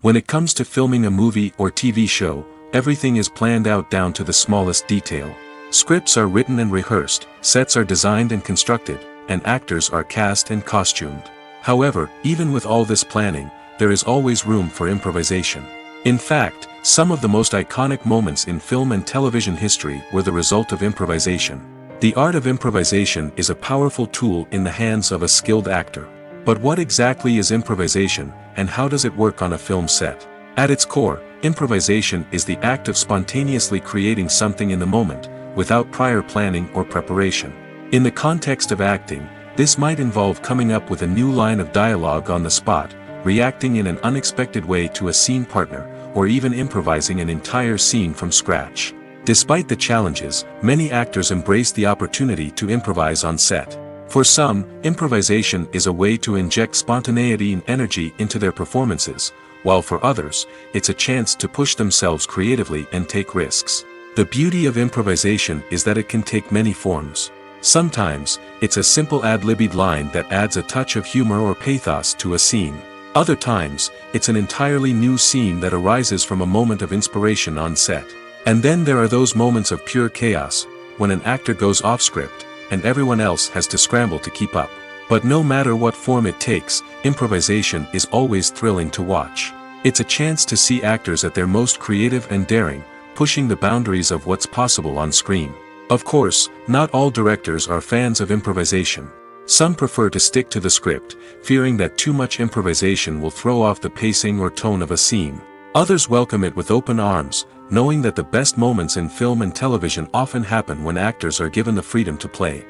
When it comes to filming a movie or TV show, everything is planned out down to the smallest detail. Scripts are written and rehearsed, sets are designed and constructed, and actors are cast and costumed. However, even with all this planning, there is always room for improvisation. In fact, some of the most iconic moments in film and television history were the result of improvisation. The art of improvisation is a powerful tool in the hands of a skilled actor. But what exactly is improvisation, and how does it work on a film set? At its core, improvisation is the act of spontaneously creating something in the moment, without prior planning or preparation. In the context of acting, this might involve coming up with a new line of dialogue on the spot, reacting in an unexpected way to a scene partner, or even improvising an entire scene from scratch. Despite the challenges, many actors embrace the opportunity to improvise on set. For some, improvisation is a way to inject spontaneity and energy into their performances, while for others, it's a chance to push themselves creatively and take risks. The beauty of improvisation is that it can take many forms. Sometimes, it's a simple ad-libbed line that adds a touch of humor or pathos to a scene. Other times, it's an entirely new scene that arises from a moment of inspiration on set. And then there are those moments of pure chaos, when an actor goes off script, and everyone else has to scramble to keep up. But no matter what form it takes, improvisation is always thrilling to watch. It's a chance to see actors at their most creative and daring, pushing the boundaries of what's possible on screen. Of course, not all directors are fans of improvisation. Some prefer to stick to the script, fearing that too much improvisation will throw off the pacing or tone of a scene. Others welcome it with open arms, knowing that the best moments in film and television often happen when actors are given the freedom to play.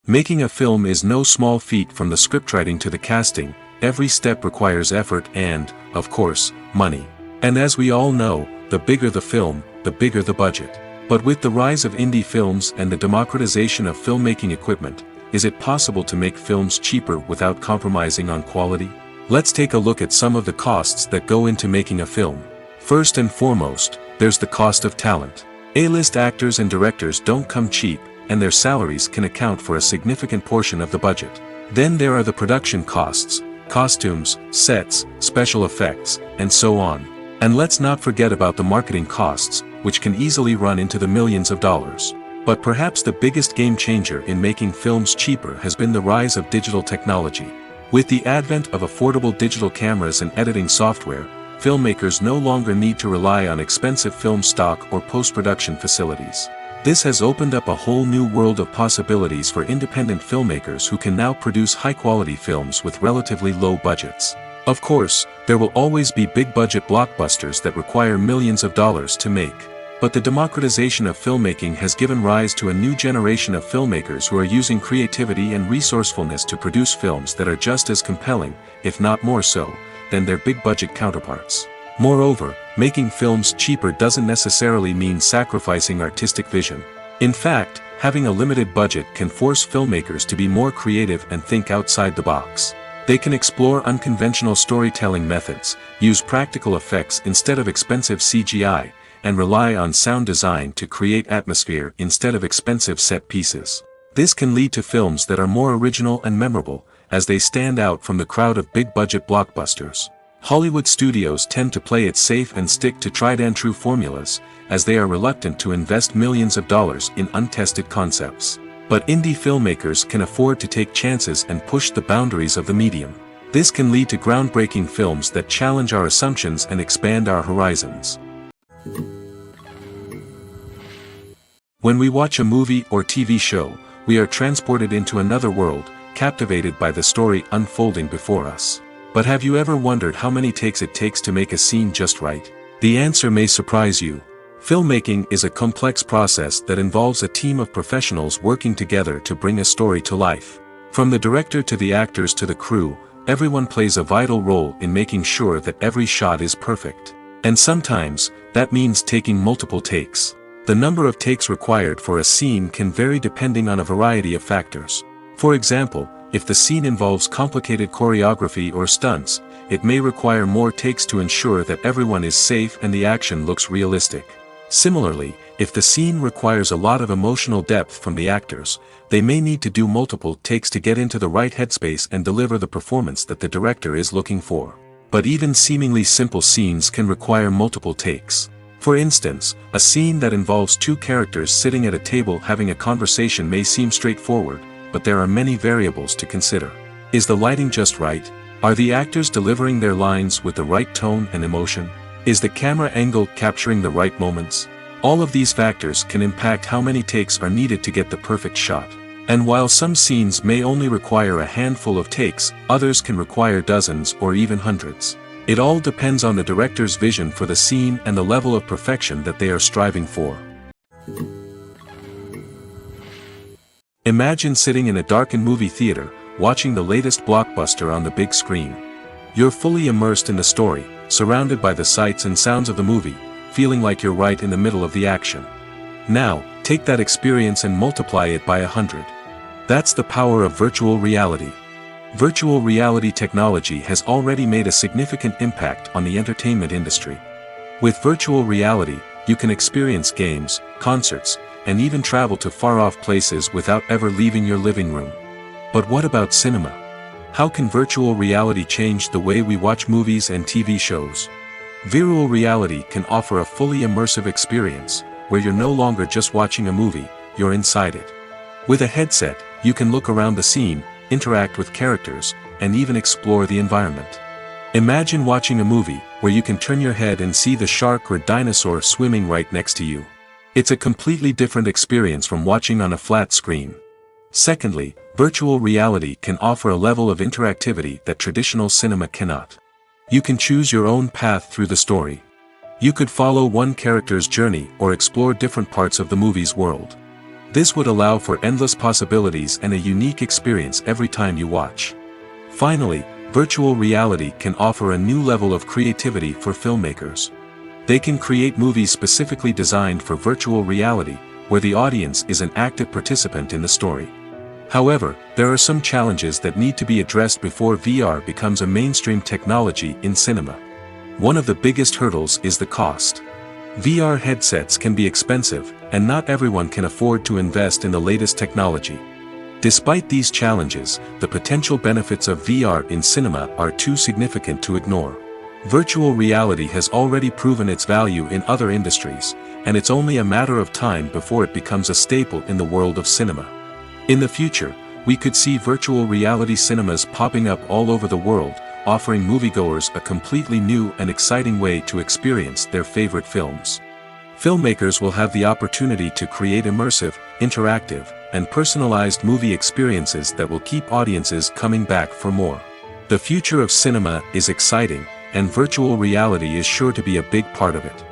Making a film is no small feat. From the scriptwriting to the casting, every step requires effort and, of course, money. And as we all know, the bigger the film, the bigger the budget. But with the rise of indie films and the democratization of filmmaking equipment, is it possible to make films cheaper without compromising on quality? Let's take a look at some of the costs that go into making a film. First and foremost, there's the cost of talent. A-list actors and directors don't come cheap, and their salaries can account for a significant portion of the budget. Then there are the production costs, costumes, sets, special effects, and so on. And let's not forget about the marketing costs, which can easily run into the millions of dollars. But perhaps the biggest game changer in making films cheaper has been the rise of digital technology. With the advent of affordable digital cameras and editing software, filmmakers no longer need to rely on expensive film stock or post-production facilities. This has opened up a whole new world of possibilities for independent filmmakers who can now produce high-quality films with relatively low budgets. Of course, there will always be big-budget blockbusters that require millions of dollars to make. But the democratization of filmmaking has given rise to a new generation of filmmakers who are using creativity and resourcefulness to produce films that are just as compelling, if not more so, than their big-budget counterparts. Moreover, making films cheaper doesn't necessarily mean sacrificing artistic vision. In fact, having a limited budget can force filmmakers to be more creative and think outside the box. They can explore unconventional storytelling methods, use practical effects instead of expensive CGI, and rely on sound design to create atmosphere instead of expensive set pieces. This can lead to films that are more original and memorable, as they stand out from the crowd of big-budget blockbusters. Hollywood studios tend to play it safe and stick to tried-and-true formulas, as they are reluctant to invest millions of dollars in untested concepts. But indie filmmakers can afford to take chances and push the boundaries of the medium. This can lead to groundbreaking films that challenge our assumptions and expand our horizons. When we watch a movie or TV show, we are transported into another world, captivated by the story unfolding before us. But have you ever wondered how many takes it takes to make a scene just right? The answer may surprise you. Filmmaking is a complex process that involves a team of professionals working together to bring a story to life. From the director to the actors to the crew, everyone plays a vital role in making sure that every shot is perfect. And sometimes, that means taking multiple takes. The number of takes required for a scene can vary depending on a variety of factors. For example, if the scene involves complicated choreography or stunts, it may require more takes to ensure that everyone is safe and the action looks realistic. Similarly, if the scene requires a lot of emotional depth from the actors, they may need to do multiple takes to get into the right headspace and deliver the performance that the director is looking for. But even seemingly simple scenes can require multiple takes. For instance, a scene that involves two characters sitting at a table having a conversation may seem straightforward, but there are many variables to consider. Is the lighting just right? Are the actors delivering their lines with the right tone and emotion? Is the camera angle capturing the right moments? All of these factors can impact how many takes are needed to get the perfect shot. And while some scenes may only require a handful of takes, others can require dozens or even hundreds. It all depends on the director's vision for the scene and the level of perfection that they are striving for. Imagine sitting in a darkened movie theater, watching the latest blockbuster on the big screen. You're fully immersed in the story, surrounded by the sights and sounds of the movie, feeling like you're right in the middle of the action. Now, take that experience and multiply it by 100. That's the power of virtual reality. Virtual reality technology has already made a significant impact on the entertainment industry. With virtual reality, you can experience games, concerts, and even travel to far-off places without ever leaving your living room. But what about cinema? How can virtual reality change the way we watch movies and TV shows? Virtual reality can offer a fully immersive experience, where you're no longer just watching a movie, you're inside it. With a headset, you can look around the scene, interact with characters, and even explore the environment. Imagine watching a movie, where you can turn your head and see the shark or dinosaur swimming right next to you. It's a completely different experience from watching on a flat screen. Secondly, virtual reality can offer a level of interactivity that traditional cinema cannot. You can choose your own path through the story. You could follow one character's journey or explore different parts of the movie's world. This would allow for endless possibilities and a unique experience every time you watch. Finally, virtual reality can offer a new level of creativity for filmmakers. They can create movies specifically designed for virtual reality, where the audience is an active participant in the story. However, there are some challenges that need to be addressed before VR becomes a mainstream technology in cinema. One of the biggest hurdles is the cost. VR headsets can be expensive, and not everyone can afford to invest in the latest technology. Despite these challenges, the potential benefits of VR in cinema are too significant to ignore. Virtual reality has already proven its value in other industries, and it's only a matter of time before it becomes a staple in the world of cinema. In the future, we could see virtual reality cinemas popping up all over the world, offering moviegoers a completely new and exciting way to experience their favorite films. Filmmakers will have the opportunity to create immersive, interactive, and personalized movie experiences that will keep audiences coming back for more. The future of cinema is exciting, and virtual reality is sure to be a big part of it.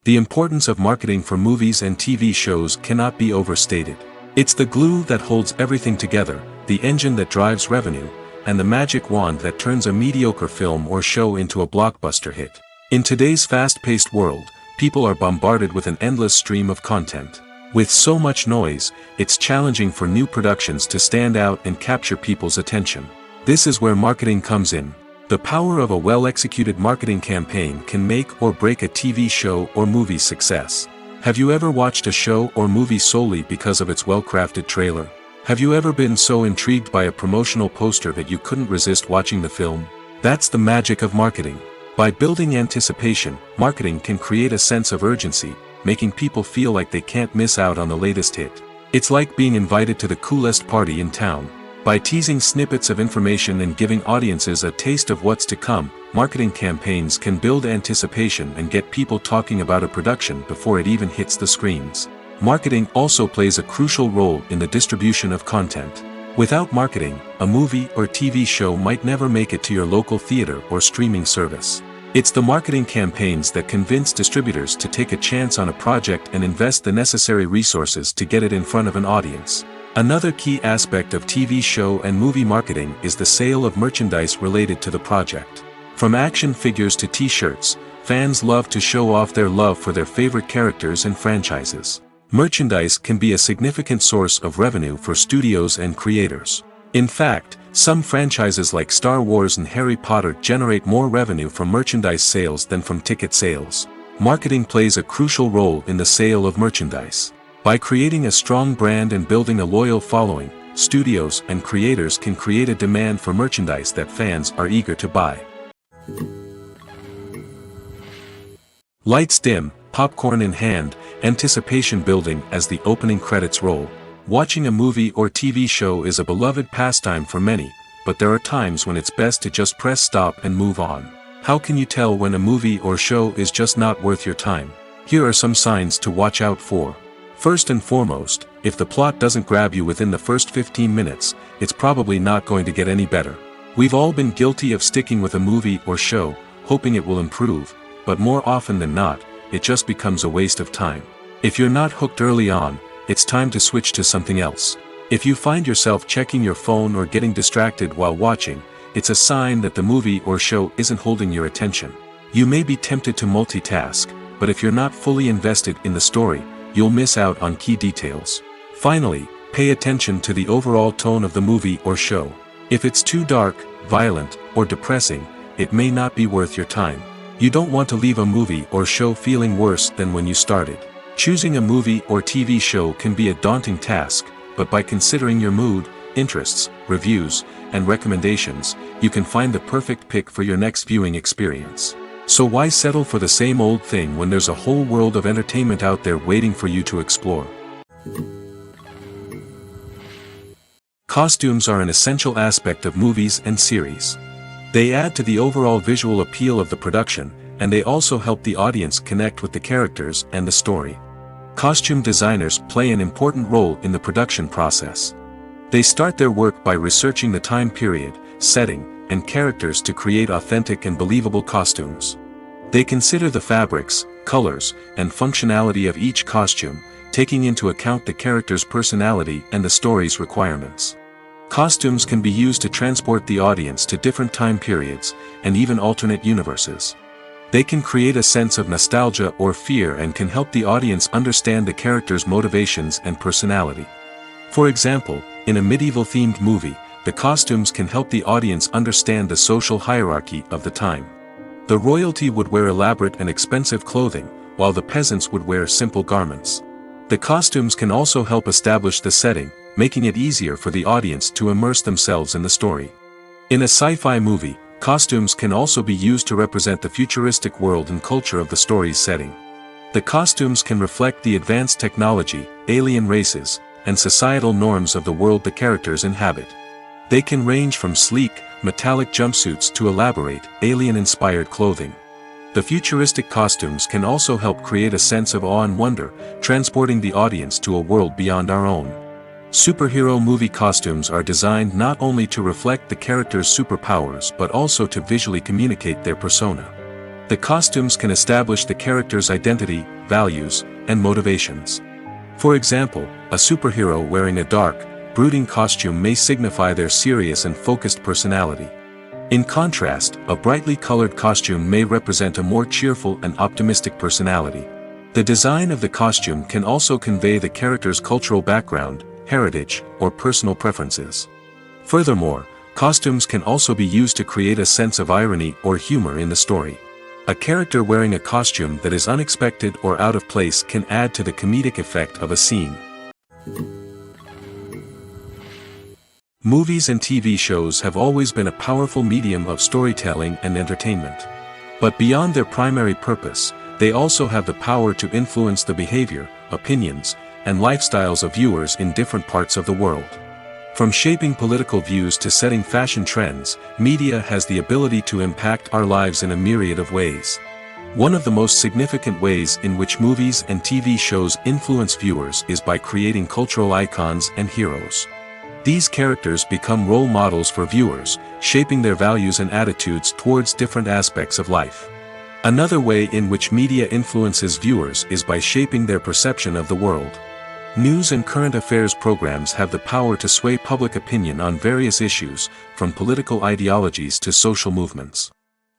The importance of marketing for movies and TV shows cannot be overstated. It's the glue that holds everything together, the engine that drives revenue, and the magic wand that turns a mediocre film or show into a blockbuster hit. In today's fast-paced world, people are bombarded with an endless stream of content. With so much noise, it's challenging for new productions to stand out and capture people's attention. This is where marketing comes in. The power of a well-executed marketing campaign can make or break a TV show or movie's success. Have you ever watched a show or movie solely because of its well-crafted trailer? Have you ever been so intrigued by a promotional poster that you couldn't resist watching the film? That's the magic of marketing. By building anticipation, marketing can create a sense of urgency, making people feel like they can't miss out on the latest hit. It's like being invited to the coolest party in town. By teasing snippets of information and giving audiences a taste of what's to come, marketing campaigns can build anticipation and get people talking about a production before it even hits the screens. Marketing also plays a crucial role in the distribution of content. Without marketing, a movie or TV show might never make it to your local theater or streaming service. It's the marketing campaigns that convince distributors to take a chance on a project and invest the necessary resources to get it in front of an audience. Another key aspect of TV show and movie marketing is the sale of merchandise related to the project. From action figures to t-shirts, fans love to show off their love for their favorite characters and franchises. Merchandise can be a significant source of revenue for studios and creators. In fact, some franchises like Star Wars and Harry Potter generate more revenue from merchandise sales than from ticket sales. Marketing plays a crucial role in the sale of merchandise. By creating a strong brand and building a loyal following, studios and creators can create a demand for merchandise that fans are eager to buy. Lights dim, popcorn in hand, anticipation building as the opening credits roll. Watching a movie or TV show is a beloved pastime for many, but there are times when it's best to just press stop and move on. How can you tell when a movie or show is just not worth your time? Here are some signs to watch out for. First and foremost, if the plot doesn't grab you within the first 15 minutes, it's probably not going to get any better. We've all been guilty of sticking with a movie or show, hoping it will improve, but more often than not, it just becomes a waste of time. If you're not hooked early on, it's time to switch to something else. If you find yourself checking your phone or getting distracted while watching, it's a sign that the movie or show isn't holding your attention. You may be tempted to multitask, but if you're not fully invested in the story, you'll miss out on key details. Finally, pay attention to the overall tone of the movie or show. If it's too dark, violent, or depressing, it may not be worth your time. You don't want to leave a movie or show feeling worse than when you started. Choosing a movie or TV show can be a daunting task, but by considering your mood, interests, reviews, and recommendations, you can find the perfect pick for your next viewing experience. So why settle for the same old thing when there's a whole world of entertainment out there waiting for you to explore? Costumes are an essential aspect of movies and series. They add to the overall visual appeal of the production, and they also help the audience connect with the characters and the story. Costume designers play an important role in the production process. They start their work by researching the time period, setting, and characters to create authentic and believable costumes. They consider the fabrics, colors, and functionality of each costume, taking into account the character's personality and the story's requirements. Costumes can be used to transport the audience to different time periods, and even alternate universes. They can create a sense of nostalgia or fear and can help the audience understand the character's motivations and personality. For example, in a medieval-themed movie, the costumes can help the audience understand the social hierarchy of the time. The royalty would wear elaborate and expensive clothing, while the peasants would wear simple garments. The costumes can also help establish the setting, making it easier for the audience to immerse themselves in the story. In a sci-fi movie, costumes can also be used to represent the futuristic world and culture of the story's setting. The costumes can reflect the advanced technology, alien races, and societal norms of the world the characters inhabit. They can range from sleek, metallic jumpsuits to elaborate, alien-inspired clothing. The futuristic costumes can also help create a sense of awe and wonder, transporting the audience to a world beyond our own. Superhero movie costumes are designed not only to reflect the character's superpowers but also to visually communicate their persona. The costumes can establish the character's identity, values, and motivations. For example, a superhero wearing a dark, brooding costume may signify their serious and focused personality. In contrast, a brightly colored costume may represent a more cheerful and optimistic personality. The design of the costume can also convey the character's cultural background, heritage, or personal preferences. Furthermore, costumes can also be used to create a sense of irony or humor in the story. A character wearing a costume that is unexpected or out of place can add to the comedic effect of a scene. Movies and TV shows have always been a powerful medium of storytelling and entertainment. But beyond their primary purpose, they also have the power to influence the behavior, opinions, and lifestyles of viewers in different parts of the world. From shaping political views to setting fashion trends, media has the ability to impact our lives in a myriad of ways. One of the most significant ways in which movies and TV shows influence viewers is by creating cultural icons and heroes. These characters become role models for viewers, shaping their values and attitudes towards different aspects of life. Another way in which media influences viewers is by shaping their perception of the world. News and current affairs programs have the power to sway public opinion on various issues, from political ideologies to social movements.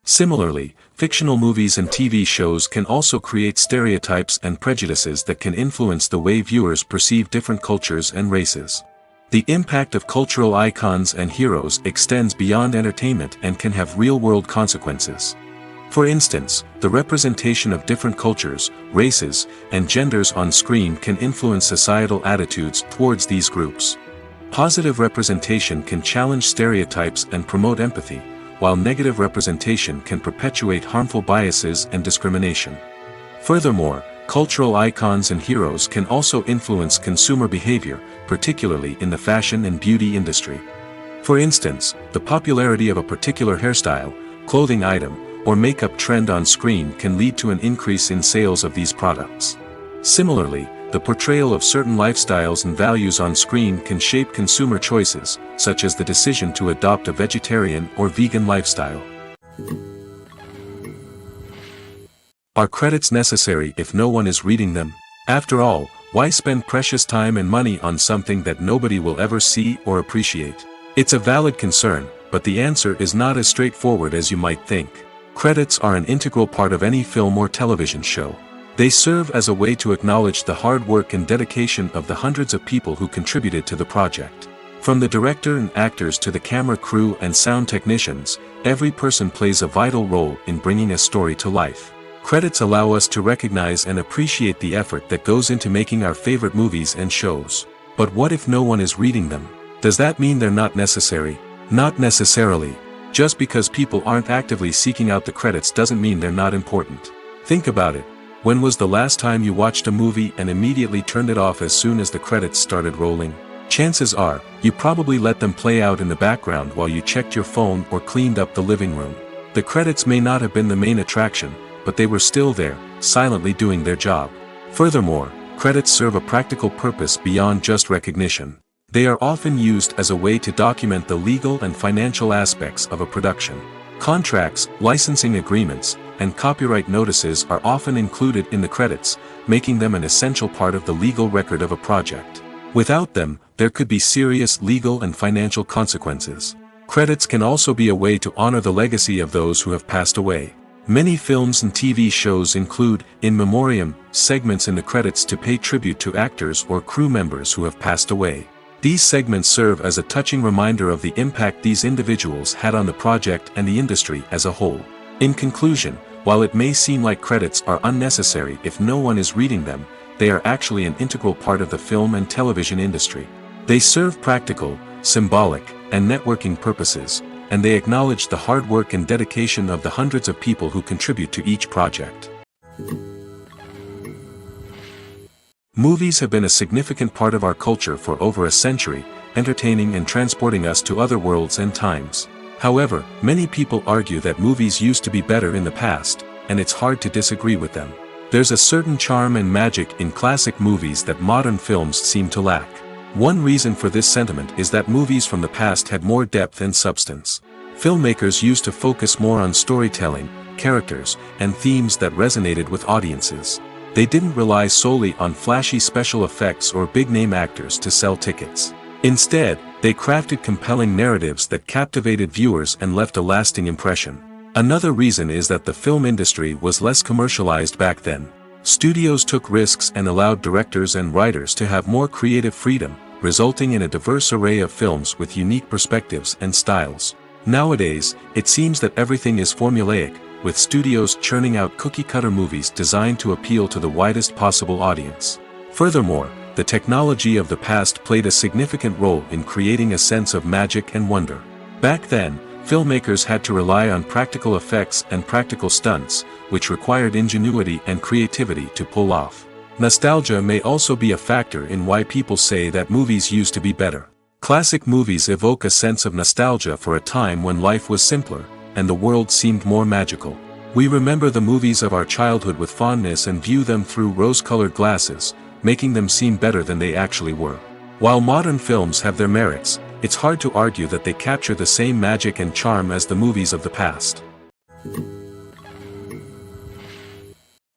Similarly, fictional movies and TV shows can also create stereotypes and prejudices that can influence the way viewers perceive different cultures and races. The impact of cultural icons and heroes extends beyond entertainment and can have real-world consequences. For instance, the representation of different cultures, races, and genders on screen can influence societal attitudes towards these groups. Positive representation can challenge stereotypes and promote empathy, while negative representation can perpetuate harmful biases and discrimination. Furthermore, cultural icons and heroes can also influence consumer behavior, particularly in the fashion and beauty industry. For instance, the popularity of a particular hairstyle, clothing item, or makeup trend on screen can lead to an increase in sales of these products. Similarly, the portrayal of certain lifestyles and values on screen can shape consumer choices, such as the decision to adopt a vegetarian or vegan lifestyle. Are credits necessary if no one is reading them? After all, why spend precious time and money on something that nobody will ever see or appreciate? It's a valid concern, but the answer is not as straightforward as you might think. Credits are an integral part of any film or television show. They serve as a way to acknowledge the hard work and dedication of the hundreds of people who contributed to the project. From the director and actors to the camera crew and sound technicians, every person plays a vital role in bringing a story to life. Credits allow us to recognize and appreciate the effort that goes into making our favorite movies and shows. But what if no one is reading them? Does that mean they're not necessary? Not necessarily. Just because people aren't actively seeking out the credits doesn't mean they're not important. Think about it. When was the last time you watched a movie and immediately turned it off as soon as the credits started rolling? Chances are, you probably let them play out in the background while you checked your phone or cleaned up the living room. The credits may not have been the main attraction, but they were still there, silently doing their job. Furthermore, credits serve a practical purpose beyond just recognition. They are often used as a way to document the legal and financial aspects of a production. Contracts, licensing agreements, and copyright notices are often included in the credits, making them an essential part of the legal record of a project. Without them, there could be serious legal and financial consequences. Credits can also be a way to honor the legacy of those who have passed away. Many films and TV shows include, in memoriam, segments in the credits to pay tribute to actors or crew members who have passed away. These segments serve as a touching reminder of the impact these individuals had on the project and the industry as a whole. In conclusion, while it may seem like credits are unnecessary if no one is reading them, they are actually an integral part of the film and television industry. They serve practical, symbolic, and networking purposes, and they acknowledge the hard work and dedication of the hundreds of people who contribute to each project. Movies have been a significant part of our culture for over a century, entertaining and transporting us to other worlds and times. However, many people argue that movies used to be better in the past, and it's hard to disagree with them. There's a certain charm and magic in classic movies that modern films seem to lack. One reason for this sentiment is that movies from the past had more depth and substance. Filmmakers used to focus more on storytelling, characters, and themes that resonated with audiences. They didn't rely solely on flashy special effects or big-name actors to sell tickets. Instead, they crafted compelling narratives that captivated viewers and left a lasting impression. Another reason is that the film industry was less commercialized back then. Studios took risks and allowed directors and writers to have more creative freedom, resulting in a diverse array of films with unique perspectives and styles. Nowadays, it seems that everything is formulaic, with studios churning out cookie-cutter movies designed to appeal to the widest possible audience. Furthermore, the technology of the past played a significant role in creating a sense of magic and wonder. Back then, filmmakers had to rely on practical effects and practical stunts, which required ingenuity and creativity to pull off. Nostalgia may also be a factor in why people say that movies used to be better. Classic movies evoke a sense of nostalgia for a time when life was simpler, and the world seemed more magical. We remember the movies of our childhood with fondness and view them through rose-colored glasses, making them seem better than they actually were. While modern films have their merits, it's hard to argue that they capture the same magic and charm as the movies of the past.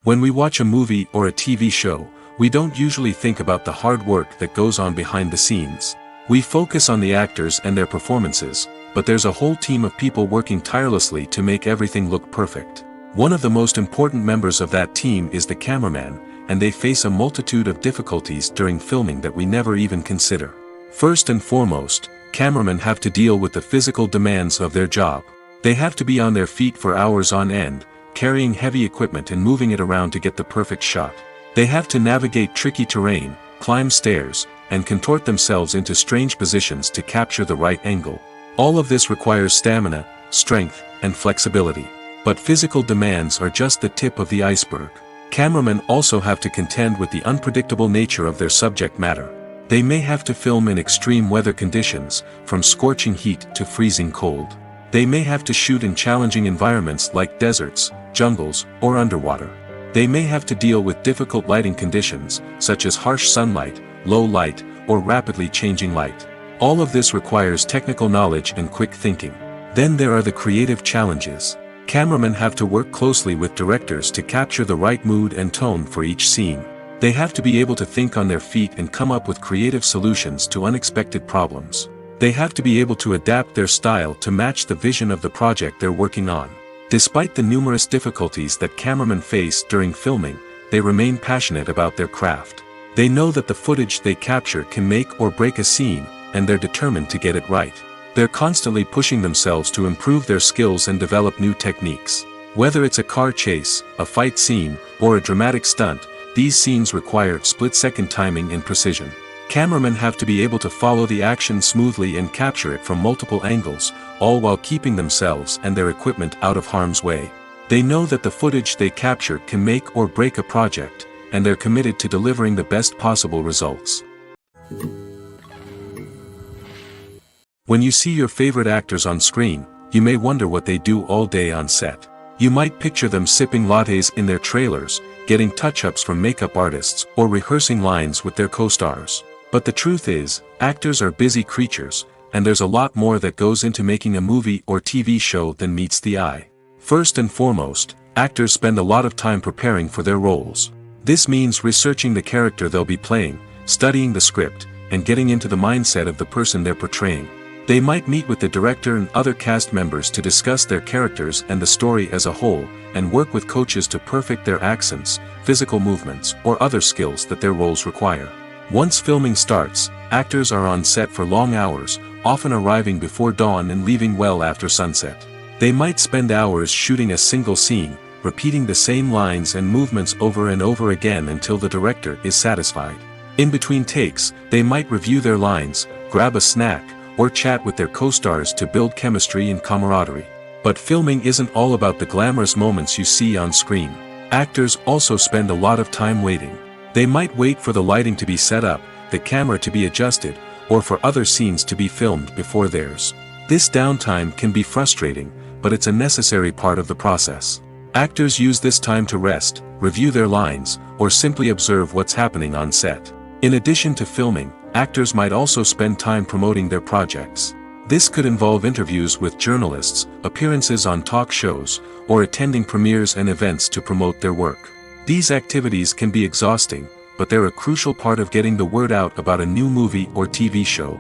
When we watch a movie or a TV show, we don't usually think about the hard work that goes on behind the scenes. We focus on the actors and their performances, but there's a whole team of people working tirelessly to make everything look perfect. One of the most important members of that team is the cameraman, and they face a multitude of difficulties during filming that we never even consider. First and foremost, cameramen have to deal with the physical demands of their job. They have to be on their feet for hours on end, carrying heavy equipment and moving it around to get the perfect shot. They have to navigate tricky terrain, climb stairs, and contort themselves into strange positions to capture the right angle. All of this requires stamina, strength, and flexibility. But physical demands are just the tip of the iceberg. Cameramen also have to contend with the unpredictable nature of their subject matter. They may have to film in extreme weather conditions, from scorching heat to freezing cold. They may have to shoot in challenging environments like deserts, jungles, or underwater. They may have to deal with difficult lighting conditions, such as harsh sunlight, low light, or rapidly changing light. All of this requires technical knowledge and quick thinking. Then there are the creative challenges. Cameramen have to work closely with directors to capture the right mood and tone for each scene. They have to be able to think on their feet and come up with creative solutions to unexpected problems. They have to be able to adapt their style to match the vision of the project they're working on. Despite the numerous difficulties that cameramen face during filming, they remain passionate about their craft. They know that the footage they capture can make or break a scene, and they're determined to get it right. They're constantly pushing themselves to improve their skills and develop new techniques. Whether it's a car chase, a fight scene, or a dramatic stunt, these scenes require split-second timing and precision. Cameramen have to be able to follow the action smoothly and capture it from multiple angles, all while keeping themselves and their equipment out of harm's way. They know that the footage they capture can make or break a project, and they're committed to delivering the best possible results. When you see your favorite actors on screen, you may wonder what they do all day on set. You might picture them sipping lattes in their trailers, getting touch-ups from makeup artists, or rehearsing lines with their co-stars. But the truth is, actors are busy creatures, and there's a lot more that goes into making a movie or TV show than meets the eye. First and foremost, actors spend a lot of time preparing for their roles. This means researching the character they'll be playing, studying the script, and getting into the mindset of the person they're portraying. They might meet with the director and other cast members to discuss their characters and the story as a whole, and work with coaches to perfect their accents, physical movements, or other skills that their roles require. Once filming starts, actors are on set for long hours, often arriving before dawn and leaving well after sunset. They might spend hours shooting a single scene, repeating the same lines and movements over and over again until the director is satisfied. In between takes, they might review their lines, grab a snack, or chat with their co-stars to build chemistry and camaraderie. But filming isn't all about the glamorous moments you see on screen. Actors also spend a lot of time waiting. They might wait for the lighting to be set up, the camera to be adjusted, or for other scenes to be filmed before theirs. This downtime can be frustrating, but it's a necessary part of the process. Actors use this time to rest, review their lines, or simply observe what's happening on set. In addition to filming, actors might also spend time promoting their projects. This could involve interviews with journalists, appearances on talk shows, or attending premieres and events to promote their work. These activities can be exhausting, but they're a crucial part of getting the word out about a new movie or TV show.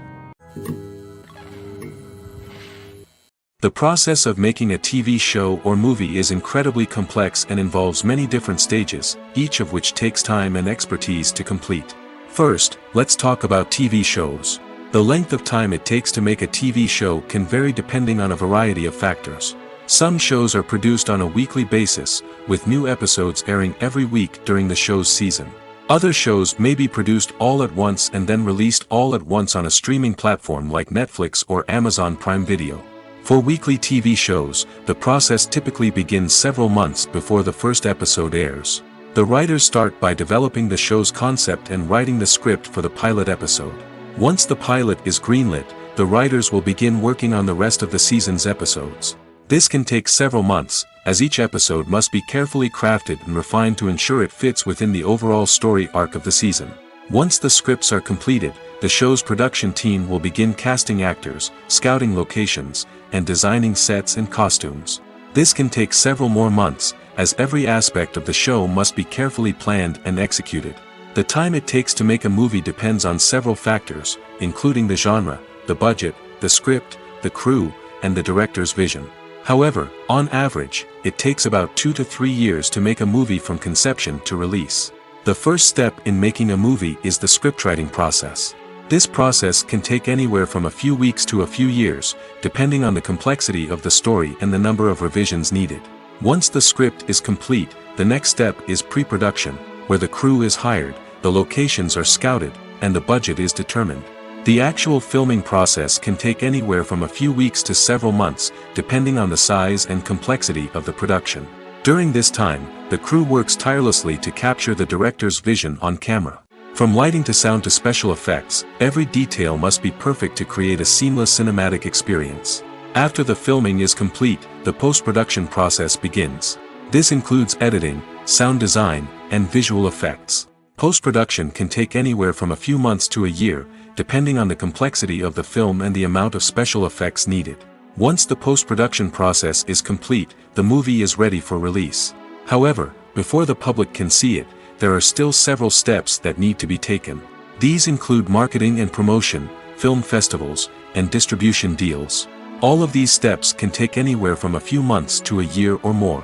The process of making a TV show or movie is incredibly complex and involves many different stages, each of which takes time and expertise to complete. First, let's talk about TV shows. The length of time it takes to make a TV show can vary depending on a variety of factors. Some shows are produced on a weekly basis, with new episodes airing every week during the show's season. Other shows may be produced all at once and then released all at once on a streaming platform like Netflix or Amazon Prime Video. For weekly TV shows, the process typically begins several months before the first episode airs. The writers start by developing the show's concept and writing the script for the pilot episode. Once the pilot is greenlit, the writers will begin working on the rest of the season's episodes. This can take several months, as each episode must be carefully crafted and refined to ensure it fits within the overall story arc of the season. Once the scripts are completed, the show's production team will begin casting actors, scouting locations, and designing sets and costumes. This can take several more months, as every aspect of the show must be carefully planned and executed. The time it takes to make a movie depends on several factors, including the genre, the budget, the script, the crew, and the director's vision. However, on average, it takes about 2 to 3 years to make a movie from conception to release. The first step in making a movie is the scriptwriting process. This process can take anywhere from a few weeks to a few years, depending on the complexity of the story and the number of revisions needed. Once the script is complete, the next step is pre-production, where the crew is hired, the locations are scouted, and the budget is determined. The actual filming process can take anywhere from a few weeks to several months, depending on the size and complexity of the production. During this time, the crew works tirelessly to capture the director's vision on camera. From lighting to sound to special effects, every detail must be perfect to create a seamless cinematic experience. After the filming is complete, the post-production process begins. This includes editing, sound design, and visual effects. Post-production can take anywhere from a few months to a year, depending on the complexity of the film and the amount of special effects needed. Once the post-production process is complete, the movie is ready for release. However, before the public can see it, there are still several steps that need to be taken. These include marketing and promotion, film festivals, and distribution deals. All of these steps can take anywhere from a few months to a year or more.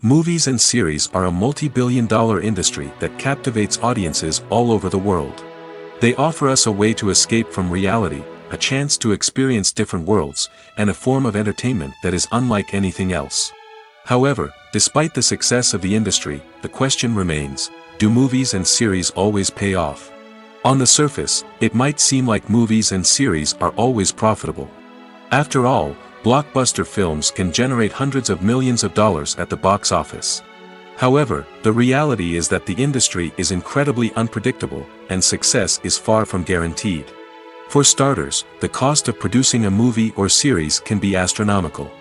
Movies and series are a multi-billion-dollar industry that captivates audiences all over the world. They offer us a way to escape from reality, a chance to experience different worlds, and a form of entertainment that is unlike anything else. However, despite the success of the industry, the question remains, do movies and series always pay off? On the surface, it might seem like movies and series are always profitable. After all, blockbuster films can generate hundreds of millions of dollars at the box office. However, the reality is that the industry is incredibly unpredictable, and success is far from guaranteed. For starters, the cost of producing a movie or series can be astronomical.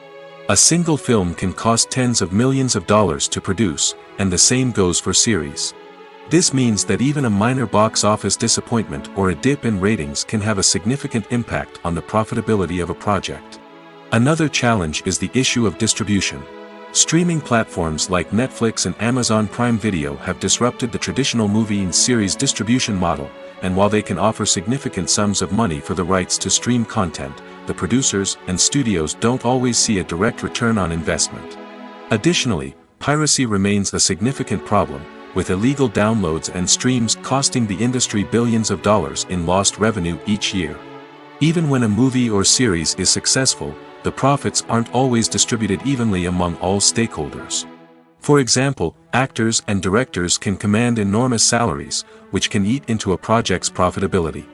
A single film can cost tens of millions of dollars to produce, and the same goes for series. This means that even a minor box office disappointment or a dip in ratings can have a significant impact on the profitability of a project. Another challenge is the issue of distribution. Streaming platforms like Netflix and Amazon Prime Video have disrupted the traditional movie and series distribution model, and while they can offer significant sums of money for the rights to stream content, the producers and studios don't always see a direct return on investment. Additionally, piracy remains a significant problem, with illegal downloads and streams costing the industry billions of dollars in lost revenue each year. Even when a movie or series is successful, the profits aren't always distributed evenly among all stakeholders. For example, actors and directors can command enormous salaries, which can eat into a project's profitability.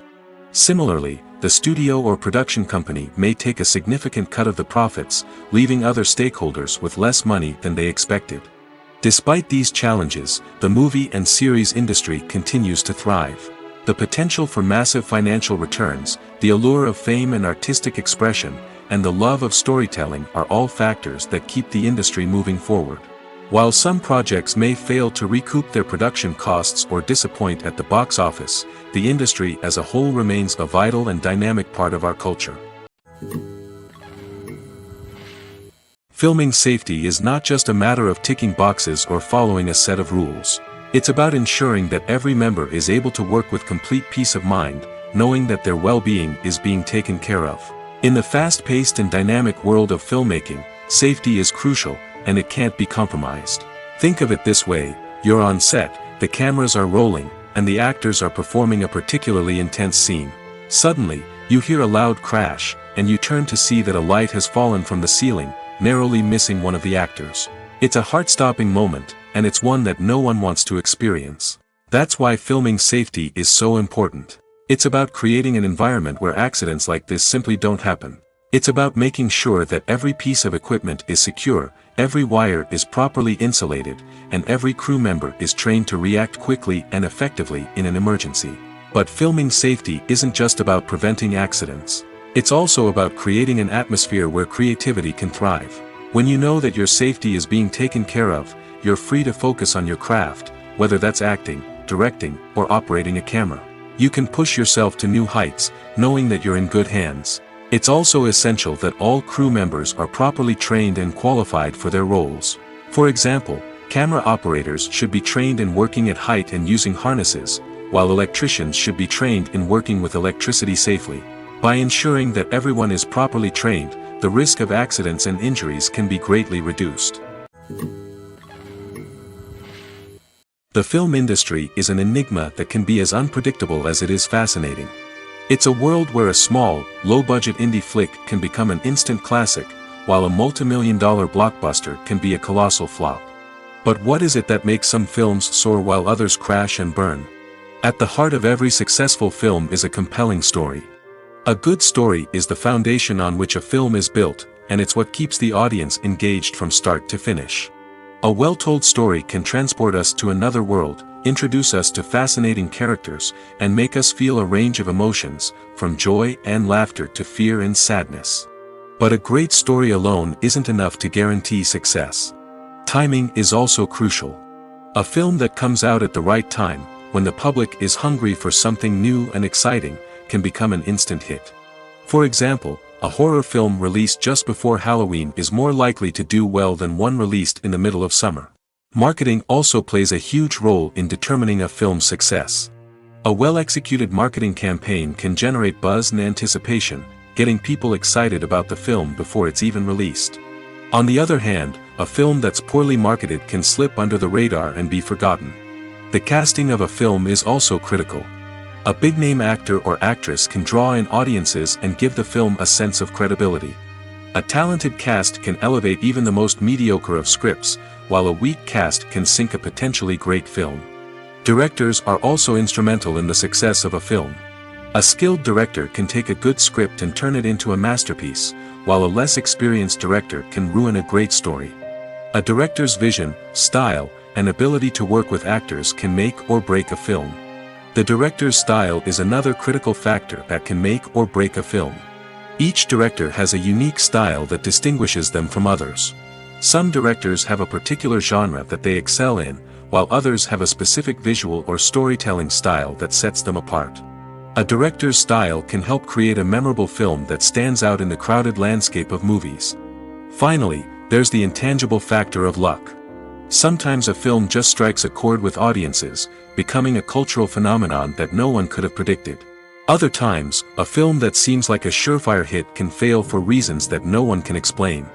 Similarly, the studio or production company may take a significant cut of the profits, leaving other stakeholders with less money than they expected. Despite these challenges, the movie and series industry continues to thrive. The potential for massive financial returns, the allure of fame and artistic expression, and the love of storytelling are all factors that keep the industry moving forward. While some projects may fail to recoup their production costs or disappoint at the box office, the industry as a whole remains a vital and dynamic part of our culture. Filming safety is not just a matter of ticking boxes or following a set of rules. It's about ensuring that every member is able to work with complete peace of mind, knowing that their well-being is being taken care of. In the fast-paced and dynamic world of filmmaking, safety is crucial, and it can't be compromised. Think of it this way: you're on set, the cameras are rolling, and the actors are performing a particularly intense scene. Suddenly, you hear a loud crash, and you turn to see that a light has fallen from the ceiling, narrowly missing one of the actors. It's a heart-stopping moment, and it's one that no one wants to experience. That's why filming safety is so important. It's about creating an environment where accidents like this simply don't happen. It's about making sure that every piece of equipment is secure, every wire is properly insulated, and every crew member is trained to react quickly and effectively in an emergency. But filming safety isn't just about preventing accidents. It's also about creating an atmosphere where creativity can thrive. When you know that your safety is being taken care of, you're free to focus on your craft, whether that's acting, directing, or operating a camera. You can push yourself to new heights, knowing that you're in good hands. It's also essential that all crew members are properly trained and qualified for their roles. For example, camera operators should be trained in working at height and using harnesses, while electricians should be trained in working with electricity safely. By ensuring that everyone is properly trained, the risk of accidents and injuries can be greatly reduced. The film industry is an enigma that can be as unpredictable as it is fascinating. It's a world where a small, low-budget indie flick can become an instant classic, while a multi-million-dollar blockbuster can be a colossal flop. But what is it that makes some films soar while others crash and burn? At the heart of every successful film is a compelling story. A good story is the foundation on which a film is built, and it's what keeps the audience engaged from start to finish. A well-told story can transport us to another world, introduce us to fascinating characters, and make us feel a range of emotions, from joy and laughter to fear and sadness. But a great story alone isn't enough to guarantee success. Timing is also crucial. A film that comes out at the right time, when the public is hungry for something new and exciting, can become an instant hit. For example, a horror film released just before Halloween is more likely to do well than one released in the middle of summer. Marketing also plays a huge role in determining a film's success. A well-executed marketing campaign can generate buzz and anticipation, getting people excited about the film before it's even released. On the other hand, a film that's poorly marketed can slip under the radar and be forgotten. The casting of a film is also critical. A big-name actor or actress can draw in audiences and give the film a sense of credibility. A talented cast can elevate even the most mediocre of scripts, while a weak cast can sink a potentially great film. Directors are also instrumental in the success of a film. A skilled director can take a good script and turn it into a masterpiece, while a less experienced director can ruin a great story. A director's vision, style, and ability to work with actors can make or break a film. The director's style is another critical factor that can make or break a film. Each director has a unique style that distinguishes them from others. Some directors have a particular genre that they excel in, while others have a specific visual or storytelling style that sets them apart. A director's style can help create a memorable film that stands out in the crowded landscape of movies. Finally, there's the intangible factor of luck. Sometimes a film just strikes a chord with audiences, becoming a cultural phenomenon that no one could have predicted. Other times, a film that seems like a surefire hit can fail for reasons that no one can explain.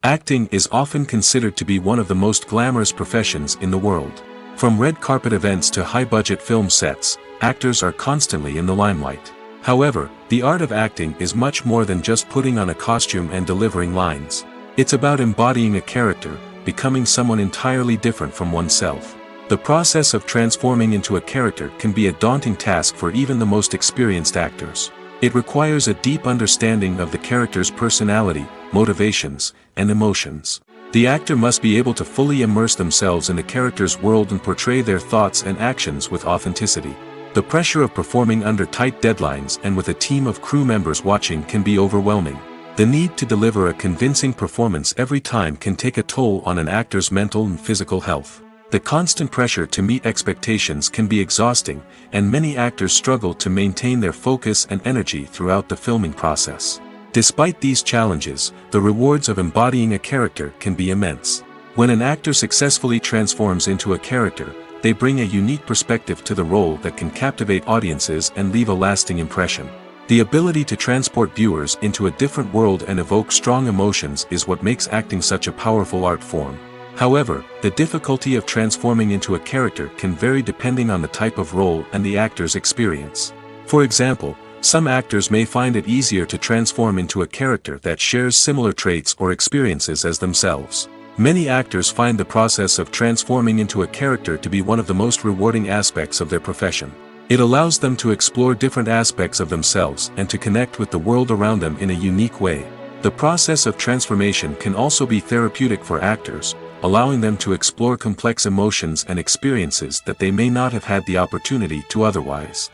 Acting is often considered to be one of the most glamorous professions in the world. From red carpet events to high-budget film sets, actors are constantly in the limelight. However, the art of acting is much more than just putting on a costume and delivering lines. It's about embodying a character, becoming someone entirely different from oneself. The process of transforming into a character can be a daunting task for even the most experienced actors. It requires a deep understanding of the character's personality, motivations, and emotions. The actor must be able to fully immerse themselves in the character's world and portray their thoughts and actions with authenticity. The pressure of performing under tight deadlines and with a team of crew members watching can be overwhelming. The need to deliver a convincing performance every time can take a toll on an actor's mental and physical health. The constant pressure to meet expectations can be exhausting, and many actors struggle to maintain their focus and energy throughout the filming process. Despite these challenges, the rewards of embodying a character can be immense. When an actor successfully transforms into a character, they bring a unique perspective to the role that can captivate audiences and leave a lasting impression. The ability to transport viewers into a different world and evoke strong emotions is what makes acting such a powerful art form. However, the difficulty of transforming into a character can vary depending on the type of role and the actor's experience. For example, Some actors may find it easier to transform into a character that shares similar traits or experiences as themselves. Many actors find the process of transforming into a character to be one of the most rewarding aspects of their profession. It allows them to explore different aspects of themselves and to connect with the world around them in a unique way. The process of transformation can also be therapeutic for actors, allowing them to explore complex emotions and experiences that they may not have had the opportunity to otherwise.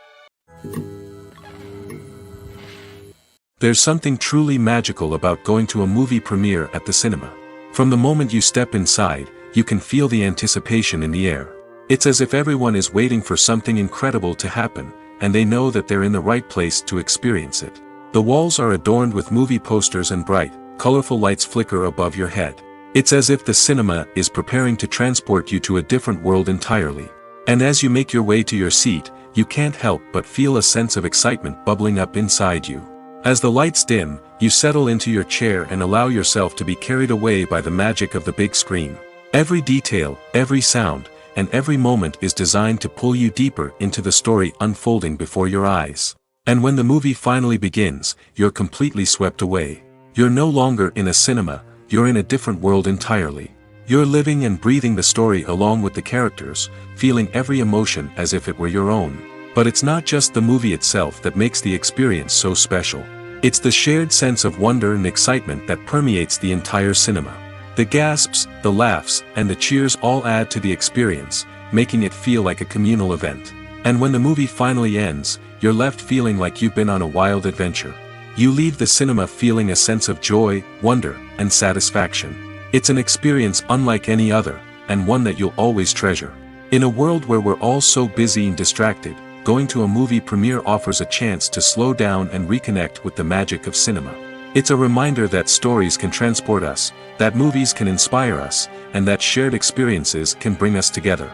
There's something truly magical about going to a movie premiere at the cinema. From the moment you step inside, you can feel the anticipation in the air. It's as if everyone is waiting for something incredible to happen, and they know that they're in the right place to experience it. The walls are adorned with movie posters and bright, colorful lights flicker above your head. It's as if the cinema is preparing to transport you to a different world entirely. And as you make your way to your seat, you can't help but feel a sense of excitement bubbling up inside you. As the lights dim, you settle into your chair and allow yourself to be carried away by the magic of the big screen. Every detail, every sound, and every moment is designed to pull you deeper into the story unfolding before your eyes. And when the movie finally begins, you're completely swept away. You're no longer in a cinema, you're in a different world entirely. You're living and breathing the story along with the characters, feeling every emotion as if it were your own. But it's not just the movie itself that makes the experience so special. It's the shared sense of wonder and excitement that permeates the entire cinema. The gasps, the laughs, and the cheers all add to the experience, making it feel like a communal event. And when the movie finally ends, you're left feeling like you've been on a wild adventure. You leave the cinema feeling a sense of joy, wonder, and satisfaction. It's an experience unlike any other, and one that you'll always treasure. In a world where we're all so busy and distracted, going to a movie premiere offers a chance to slow down and reconnect with the magic of cinema. It's a reminder that stories can transport us, that movies can inspire us, and that shared experiences can bring us together.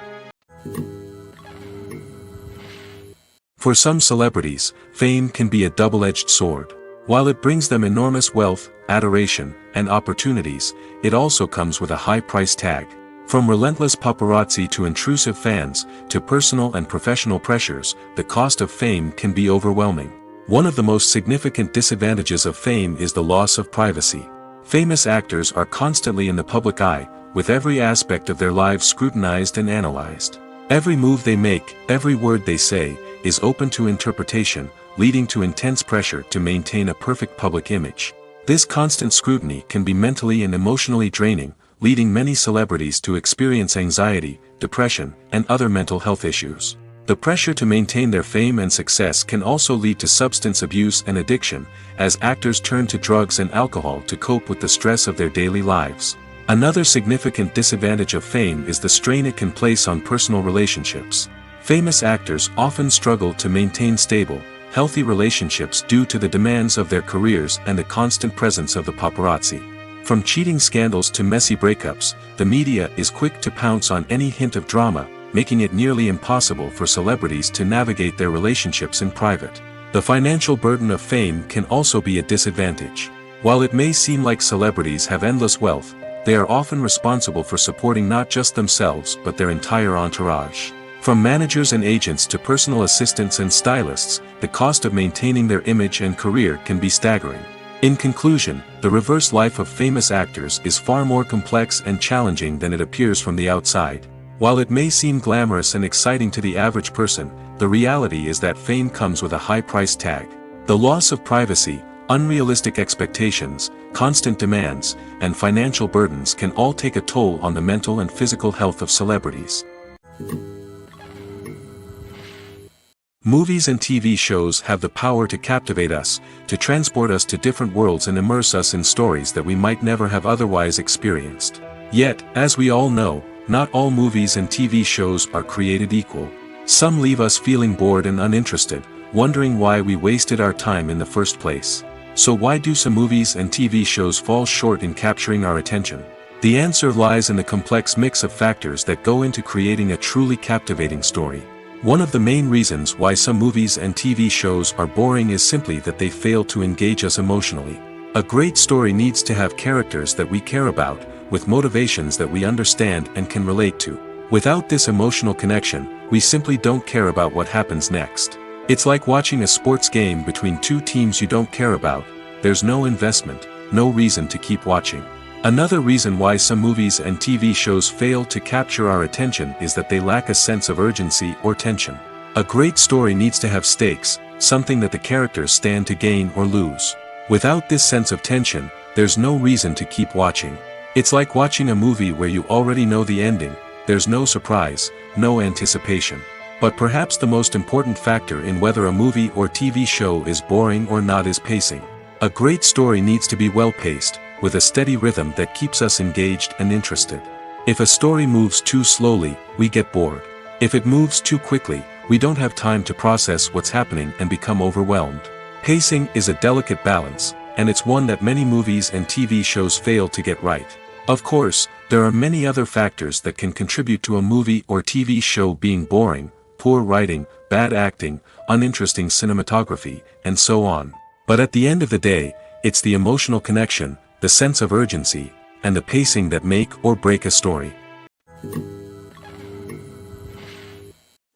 For some celebrities, fame can be a double-edged sword. While it brings them enormous wealth, adoration, and opportunities, it also comes with a high price tag. From relentless paparazzi to intrusive fans, to personal and professional pressures, the cost of fame can be overwhelming. One of the most significant disadvantages of fame is the loss of privacy. Famous actors are constantly in the public eye, with every aspect of their lives scrutinized and analyzed. Every move they make, every word they say, is open to interpretation, leading to intense pressure to maintain a perfect public image. This constant scrutiny can be mentally and emotionally draining, leading many celebrities to experience anxiety, depression, and other mental health issues. The pressure to maintain their fame and success can also lead to substance abuse and addiction, as actors turn to drugs and alcohol to cope with the stress of their daily lives. Another significant disadvantage of fame is the strain it can place on personal relationships. Famous actors often struggle to maintain stable, healthy relationships due to the demands of their careers and the constant presence of the paparazzi. From cheating scandals to messy breakups, the media is quick to pounce on any hint of drama, making it nearly impossible for celebrities to navigate their relationships in private. The financial burden of fame can also be a disadvantage. While it may seem like celebrities have endless wealth, they are often responsible for supporting not just themselves but their entire entourage. From managers and agents to personal assistants and stylists, the cost of maintaining their image and career can be staggering. In conclusion, the reverse life of famous actors is far more complex and challenging than it appears from the outside. While it may seem glamorous and exciting to the average person, the reality is that fame comes with a high price tag. The loss of privacy, unrealistic expectations, constant demands, and financial burdens can all take a toll on the mental and physical health of celebrities. Movies and TV shows have the power to captivate us, to transport us to different worlds and immerse us in stories that we might never have otherwise experienced. Yet, as we all know, not all movies and TV shows are created equal. Some leave us feeling bored and uninterested, wondering why we wasted our time in the first place. So why do some movies and TV shows fall short in capturing our attention? The answer lies in the complex mix of factors that go into creating a truly captivating story. One of the main reasons why some movies and TV shows are boring is simply that they fail to engage us emotionally. A great story needs to have characters that we care about, with motivations that we understand and can relate to. Without this emotional connection, we simply don't care about what happens next. It's like watching a sports game between two teams you don't care about. There's no investment, no reason to keep watching. Another reason why some movies and TV shows fail to capture our attention is that they lack a sense of urgency or tension. A great story needs to have stakes, something that the characters stand to gain or lose. Without this sense of tension, there's no reason to keep watching. It's like watching a movie where you already know the ending. There's no surprise, no anticipation. But perhaps the most important factor in whether a movie or TV show is boring or not is pacing. A great story needs to be well-paced, with a steady rhythm that keeps us engaged and interested. If a story moves too slowly, we get bored. If it moves too quickly, we don't have time to process what's happening and become overwhelmed. Pacing is a delicate balance, and it's one that many movies and TV shows fail to get right. Of course, there are many other factors that can contribute to a movie or TV show being boring: poor writing, bad acting, uninteresting cinematography, and so on. But at the end of the day, it's the emotional connection, the sense of urgency, and the pacing that make or break a story.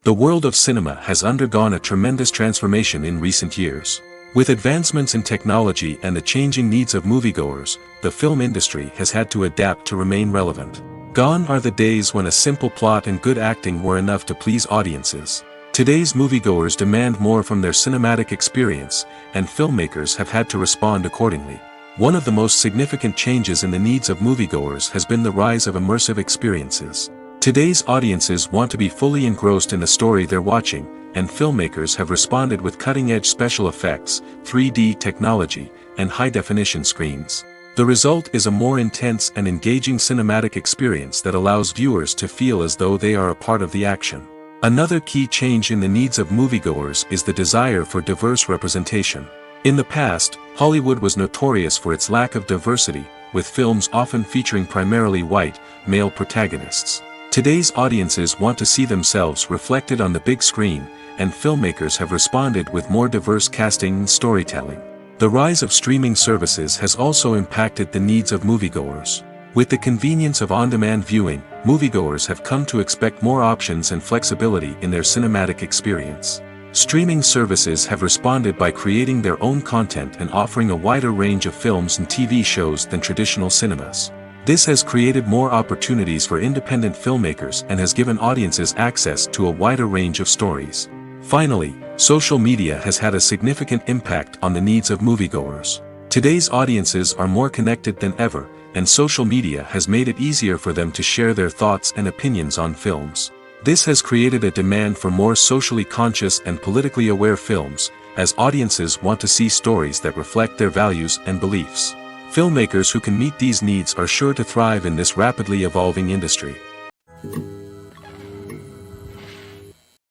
The world of cinema has undergone a tremendous transformation in recent years. With advancements in technology and the changing needs of moviegoers, the film industry has had to adapt to remain relevant. Gone are the days when a simple plot and good acting were enough to please audiences. Today's moviegoers demand more from their cinematic experience, and filmmakers have had to respond accordingly. One of the most significant changes in the needs of moviegoers has been the rise of immersive experiences. Today's audiences want to be fully engrossed in the story they're watching, and filmmakers have responded with cutting-edge special effects, 3D technology, and high-definition screens. The result is a more intense and engaging cinematic experience that allows viewers to feel as though they are a part of the action. Another key change in the needs of moviegoers is the desire for diverse representation. In the past, Hollywood was notorious for its lack of diversity, with films often featuring primarily white, male protagonists. Today's audiences want to see themselves reflected on the big screen, and filmmakers have responded with more diverse casting and storytelling. The rise of streaming services has also impacted the needs of moviegoers. With the convenience of on-demand viewing, moviegoers have come to expect more options and flexibility in their cinematic experience. Streaming services have responded by creating their own content and offering a wider range of films and TV shows than traditional cinemas. This has created more opportunities for independent filmmakers and has given audiences access to a wider range of stories. Finally, social media has had a significant impact on the needs of moviegoers. Today's audiences are more connected than ever, and social media has made it easier for them to share their thoughts and opinions on films. This has created a demand for more socially conscious and politically aware films, as audiences want to see stories that reflect their values and beliefs. Filmmakers who can meet these needs are sure to thrive in this rapidly evolving industry.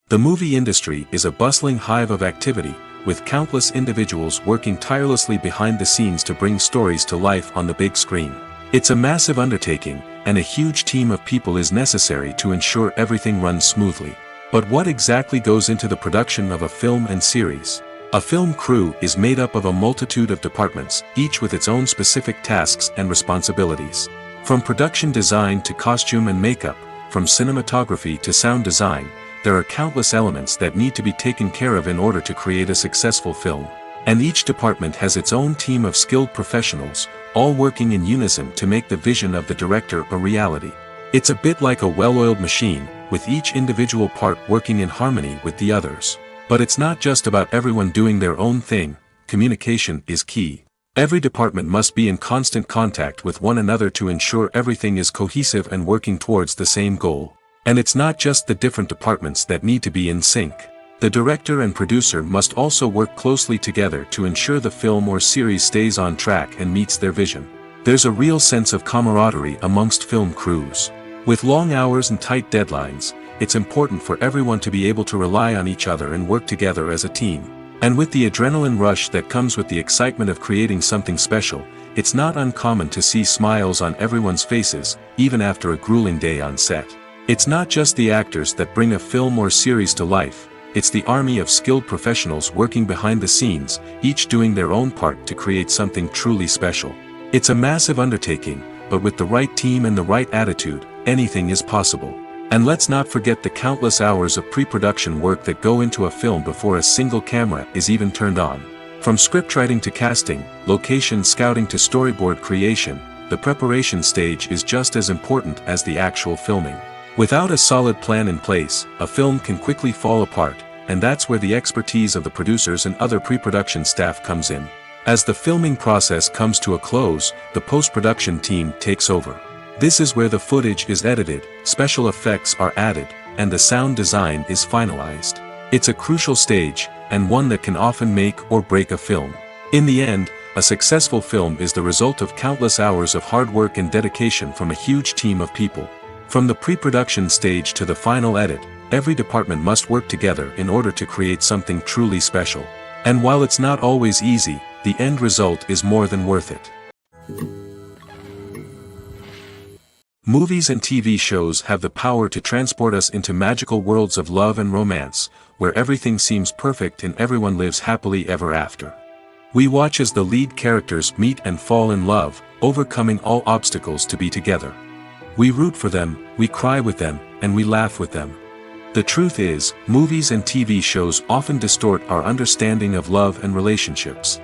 The movie industry is a bustling hive of activity, with countless individuals working tirelessly behind the scenes to bring stories to life on the big screen. It's a massive undertaking, and a huge team of people is necessary to ensure everything runs smoothly. But what exactly goes into the production of a film and series? A film crew is made up of a multitude of departments, each with its own specific tasks and responsibilities. From production design to costume and makeup, from cinematography to sound design, there are countless elements that need to be taken care of in order to create a successful film. And each department has its own team of skilled professionals, all working in unison to make the vision of the director a reality. It's a bit like a well-oiled machine, with each individual part working in harmony with the others. But it's not just about everyone doing their own thing. Communication is key. Every department must be in constant contact with one another to ensure everything is cohesive and working towards the same goal. And it's not just the different departments that need to be in sync. The director and producer must also work closely together to ensure the film or series stays on track and meets their vision. There's a real sense of camaraderie amongst film crews. With long hours and tight deadlines, it's important for everyone to be able to rely on each other and work together as a team. And with the adrenaline rush that comes with the excitement of creating something special, it's not uncommon to see smiles on everyone's faces, even after a grueling day on set. It's not just the actors that bring a film or series to life. It's the army of skilled professionals working behind the scenes, each doing their own part to create something truly special. It's a massive undertaking, but with the right team and the right attitude, anything is possible. And let's not forget the countless hours of pre-production work that go into a film before a single camera is even turned on. From scriptwriting to casting, location scouting to storyboard creation, the preparation stage is just as important as the actual filming. Without a solid plan in place, a film can quickly fall apart, and that's where the expertise of the producers and other pre-production staff comes in. As the filming process comes to a close, the post-production team takes over. This is where the footage is edited, special effects are added, and the sound design is finalized. It's a crucial stage, and one that can often make or break a film. In the end, a successful film is the result of countless hours of hard work and dedication from a huge team of people. From the pre-production stage to the final edit, every department must work together in order to create something truly special. And while it's not always easy, the end result is more than worth it. Movies and TV shows have the power to transport us into magical worlds of love and romance, where everything seems perfect and everyone lives happily ever after. We watch as the lead characters meet and fall in love, overcoming all obstacles to be together. We root for them, we cry with them, and we laugh with them. The truth is, movies and TV shows often distort our understanding of love and relationships.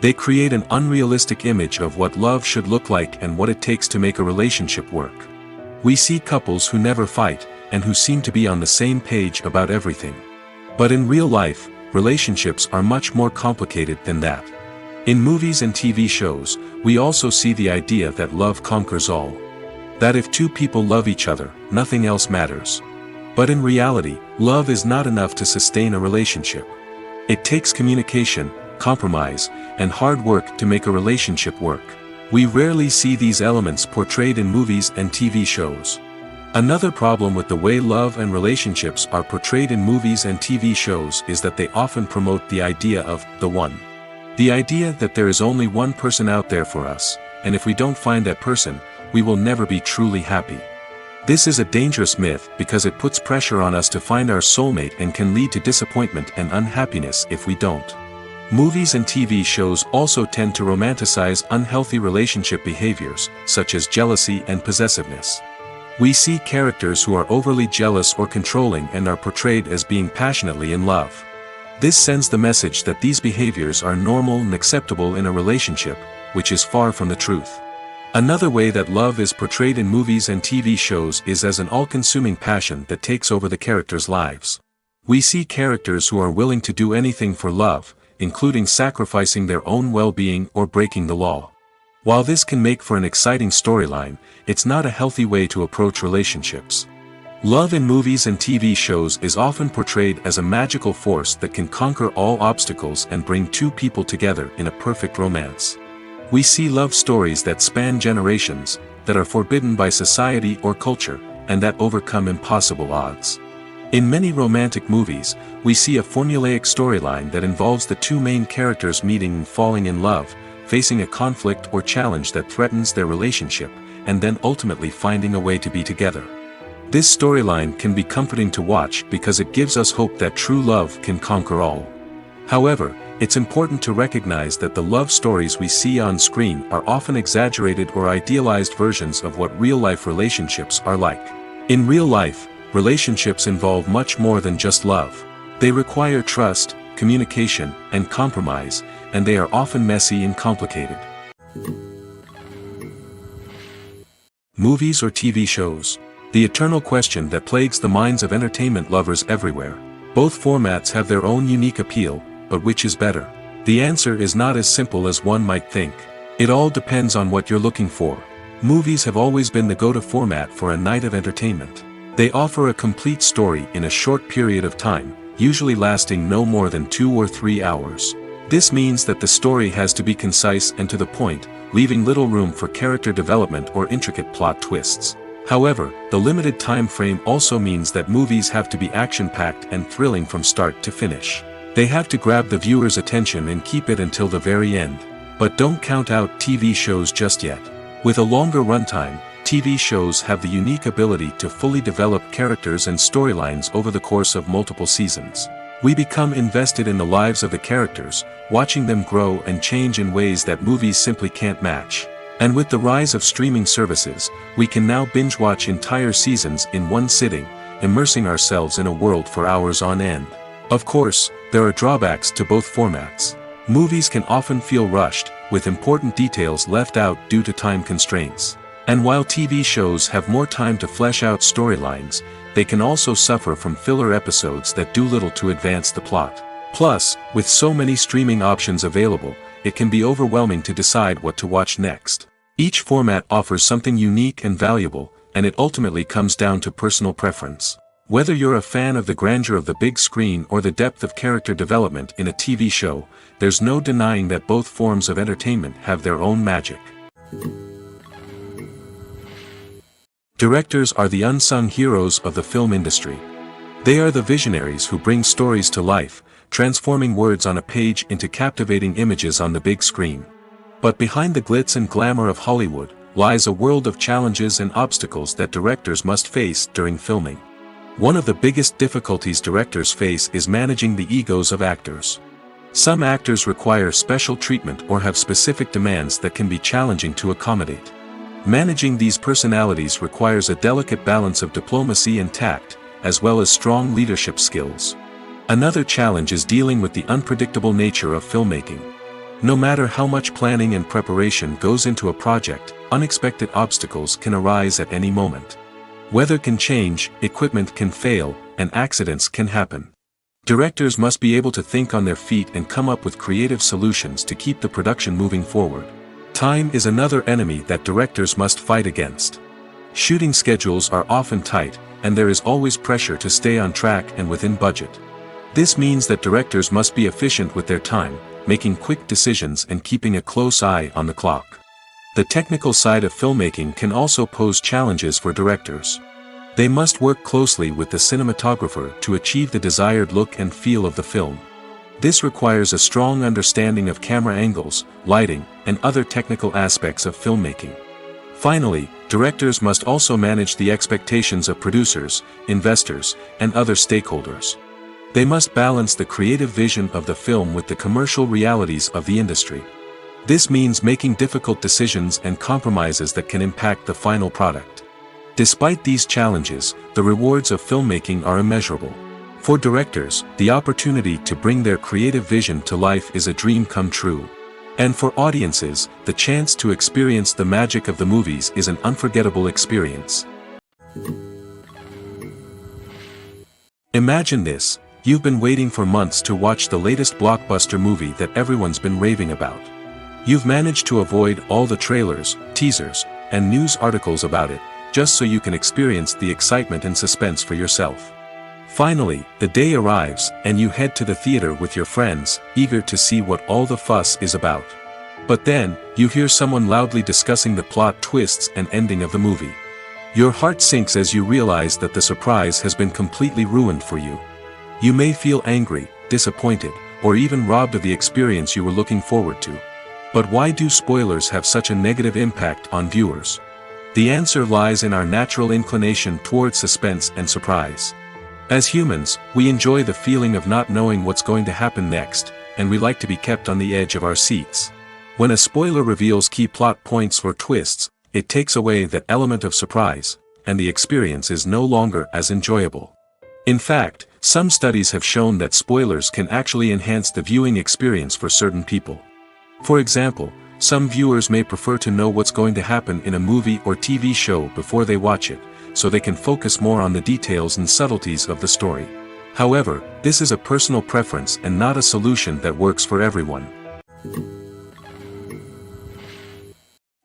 They create an unrealistic image of what love should look like and what it takes to make a relationship work. We see couples who never fight, and who seem to be on the same page about everything. But in real life, relationships are much more complicated than that. In movies and TV shows, we also see the idea that love conquers all. That if two people love each other, nothing else matters. But in reality, love is not enough to sustain a relationship. It takes communication, compromise, and hard work to make a relationship work. We rarely see these elements portrayed in movies and TV shows. Another problem with the way love and relationships are portrayed in movies and TV shows is that they often promote the idea of the one. The idea that there is only one person out there for us, and if we don't find that person, we will never be truly happy. This is a dangerous myth because it puts pressure on us to find our soulmate and can lead to disappointment and unhappiness if we don't. Movies and TV shows also tend to romanticize unhealthy relationship behaviors, such as jealousy and possessiveness. We see characters who are overly jealous or controlling and are portrayed as being passionately in love. This sends the message that these behaviors are normal and acceptable in a relationship, which is far from the truth. Another way that love is portrayed in movies and TV shows is as an all-consuming passion that takes over the characters' lives. We see characters who are willing to do anything for love, including sacrificing their own well-being or breaking the law. While this can make for an exciting storyline, it's not a healthy way to approach relationships. Love in movies and TV shows is often portrayed as a magical force that can conquer all obstacles and bring two people together in a perfect romance. We see love stories that span generations, that are forbidden by society or culture, and that overcome impossible odds. In many romantic movies, we see a formulaic storyline that involves the two main characters meeting and falling in love, facing a conflict or challenge that threatens their relationship, and then ultimately finding a way to be together. This storyline can be comforting to watch because it gives us hope that true love can conquer all. However, it's important to recognize that the love stories we see on screen are often exaggerated or idealized versions of what real-life relationships are like. In real life, relationships involve much more than just love. They require trust, communication, and compromise, and they are often messy and complicated. Movies or TV shows? The eternal question that plagues the minds of entertainment lovers everywhere. Both formats have their own unique appeal, but which is better? The answer is not as simple as one might think. It all depends on what you're looking for. Movies have always been the go-to format for a night of entertainment. They offer a complete story in a short period of time, usually lasting no more than 2 or 3 hours. This means that the story has to be concise and to the point, leaving little room for character development or intricate plot twists. However, the limited time frame also means that movies have to be action-packed and thrilling from start to finish. They have to grab the viewer's attention and keep it until the very end. But don't count out TV shows just yet. With a longer runtime, TV shows have the unique ability to fully develop characters and storylines over the course of multiple seasons. We become invested in the lives of the characters, watching them grow and change in ways that movies simply can't match. And with the rise of streaming services, we can now binge-watch entire seasons in one sitting, immersing ourselves in a world for hours on end. Of course, there are drawbacks to both formats. Movies can often feel rushed, with important details left out due to time constraints. And while TV shows have more time to flesh out storylines, they can also suffer from filler episodes that do little to advance the plot. Plus, with so many streaming options available, it can be overwhelming to decide what to watch next. Each format offers something unique and valuable, and it ultimately comes down to personal preference. Whether you're a fan of the grandeur of the big screen or the depth of character development in a TV show, there's no denying that both forms of entertainment have their own magic. Directors are the unsung heroes of the film industry. They are the visionaries who bring stories to life, transforming words on a page into captivating images on the big screen. But behind the glitz and glamour of Hollywood, lies a world of challenges and obstacles that directors must face during filming. One of the biggest difficulties directors face is managing the egos of actors. Some actors require special treatment or have specific demands that can be challenging to accommodate. Managing these personalities requires a delicate balance of diplomacy and tact, as well as strong leadership skills. Another challenge is dealing with the unpredictable nature of filmmaking. No matter how much planning and preparation goes into a project, unexpected obstacles can arise at any moment. Weather can change, equipment can fail, and accidents can happen. Directors must be able to think on their feet and come up with creative solutions to keep the production moving forward. Time is another enemy that directors must fight against. Shooting schedules are often tight, and there is always pressure to stay on track and within budget. This means that directors must be efficient with their time, making quick decisions and keeping a close eye on the clock. The technical side of filmmaking can also pose challenges for directors. They must work closely with the cinematographer to achieve the desired look and feel of the film. This requires a strong understanding of camera angles, lighting, and other technical aspects of filmmaking. Finally, directors must also manage the expectations of producers, investors, and other stakeholders. They must balance the creative vision of the film with the commercial realities of the industry. This means making difficult decisions and compromises that can impact the final product. Despite these challenges, the rewards of filmmaking are immeasurable. For directors, the opportunity to bring their creative vision to life is a dream come true. And for audiences, the chance to experience the magic of the movies is an unforgettable experience. Imagine this: you've been waiting for months to watch the latest blockbuster movie that everyone's been raving about. You've managed to avoid all the trailers, teasers, and news articles about it, just so you can experience the excitement and suspense for yourself. Finally, the day arrives, and you head to the theater with your friends, eager to see what all the fuss is about. But then, you hear someone loudly discussing the plot twists and ending of the movie. Your heart sinks as you realize that the surprise has been completely ruined for you. You may feel angry, disappointed, or even robbed of the experience you were looking forward to. But why do spoilers have such a negative impact on viewers? The answer lies in our natural inclination towards suspense and surprise. As humans, we enjoy the feeling of not knowing what's going to happen next, and we like to be kept on the edge of our seats. When a spoiler reveals key plot points or twists, it takes away that element of surprise, and the experience is no longer as enjoyable. In fact, some studies have shown that spoilers can actually enhance the viewing experience for certain people. For example, some viewers may prefer to know what's going to happen in a movie or TV show before they watch it, so they can focus more on the details and subtleties of the story. However, this is a personal preference and not a solution that works for everyone.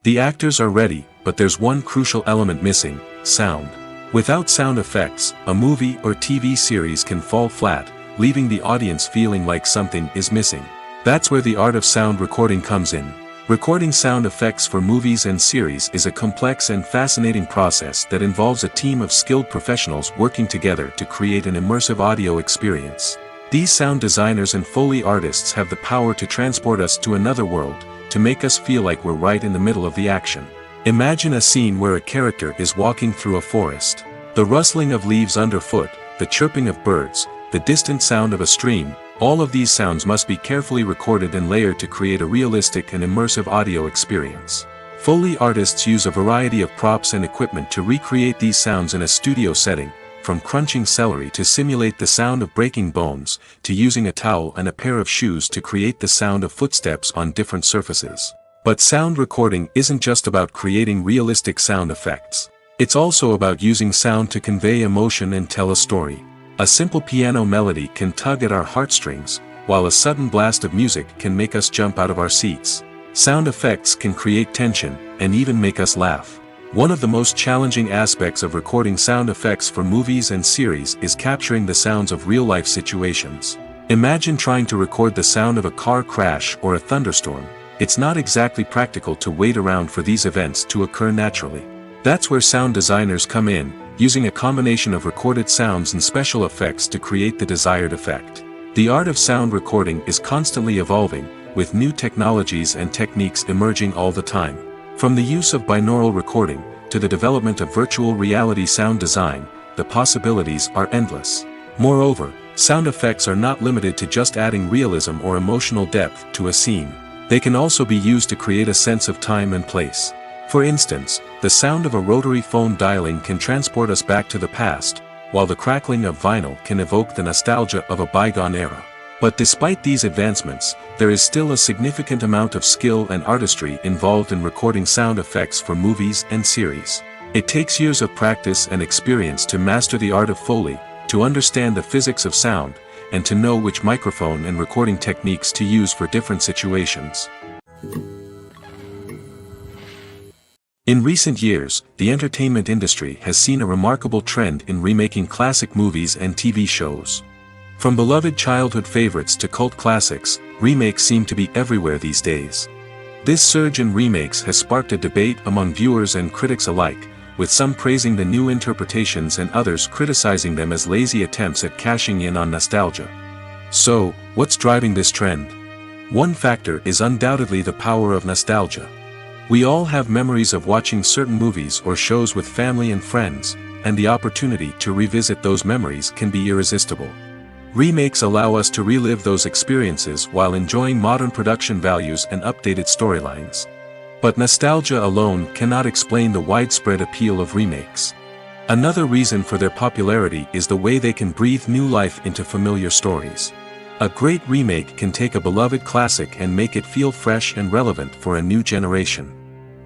The actors are ready, but there's one crucial element missing: sound. Without sound effects, a movie or TV series can fall flat, leaving the audience feeling like something is missing. That's where the art of sound recording comes in. Recording sound effects for movies and series is a complex and fascinating process that involves a team of skilled professionals working together to create an immersive audio experience. These sound designers and Foley artists have the power to transport us to another world, to make us feel like we're right in the middle of the action. Imagine a scene where a character is walking through a forest. The rustling of leaves underfoot, the chirping of birds, the distant sound of a stream, all of these sounds must be carefully recorded and layered to create a realistic and immersive audio experience. Foley artists use a variety of props and equipment to recreate these sounds in a studio setting, from crunching celery to simulate the sound of breaking bones, to using a towel and a pair of shoes to create the sound of footsteps on different surfaces. But sound recording isn't just about creating realistic sound effects. It's also about using sound to convey emotion and tell a story. A simple piano melody can tug at our heartstrings, while a sudden blast of music can make us jump out of our seats. Sound effects can create tension, and even make us laugh. One of the most challenging aspects of recording sound effects for movies and series is capturing the sounds of real-life situations. Imagine trying to record the sound of a car crash or a thunderstorm. It's not exactly practical to wait around for these events to occur naturally. That's where sound designers come in, using a combination of recorded sounds and special effects to create the desired effect. The art of sound recording is constantly evolving, with new technologies and techniques emerging all the time. From the use of binaural recording, to the development of virtual reality sound design, the possibilities are endless. Moreover, sound effects are not limited to just adding realism or emotional depth to a scene. They can also be used to create a sense of time and place. For instance, the sound of a rotary phone dialing can transport us back to the past, while the crackling of vinyl can evoke the nostalgia of a bygone era. But despite these advancements, there is still a significant amount of skill and artistry involved in recording sound effects for movies and series. It takes years of practice and experience to master the art of Foley, to understand the physics of sound, and to know which microphone and recording techniques to use for different situations. In recent years, the entertainment industry has seen a remarkable trend in remaking classic movies and TV shows. From beloved childhood favorites to cult classics, remakes seem to be everywhere these days. This surge in remakes has sparked a debate among viewers and critics alike, with some praising the new interpretations and others criticizing them as lazy attempts at cashing in on nostalgia. So, what's driving this trend? One factor is undoubtedly the power of nostalgia. We all have memories of watching certain movies or shows with family and friends, and the opportunity to revisit those memories can be irresistible. Remakes allow us to relive those experiences while enjoying modern production values and updated storylines. But nostalgia alone cannot explain the widespread appeal of remakes. Another reason for their popularity is the way they can breathe new life into familiar stories. A great remake can take a beloved classic and make it feel fresh and relevant for a new generation.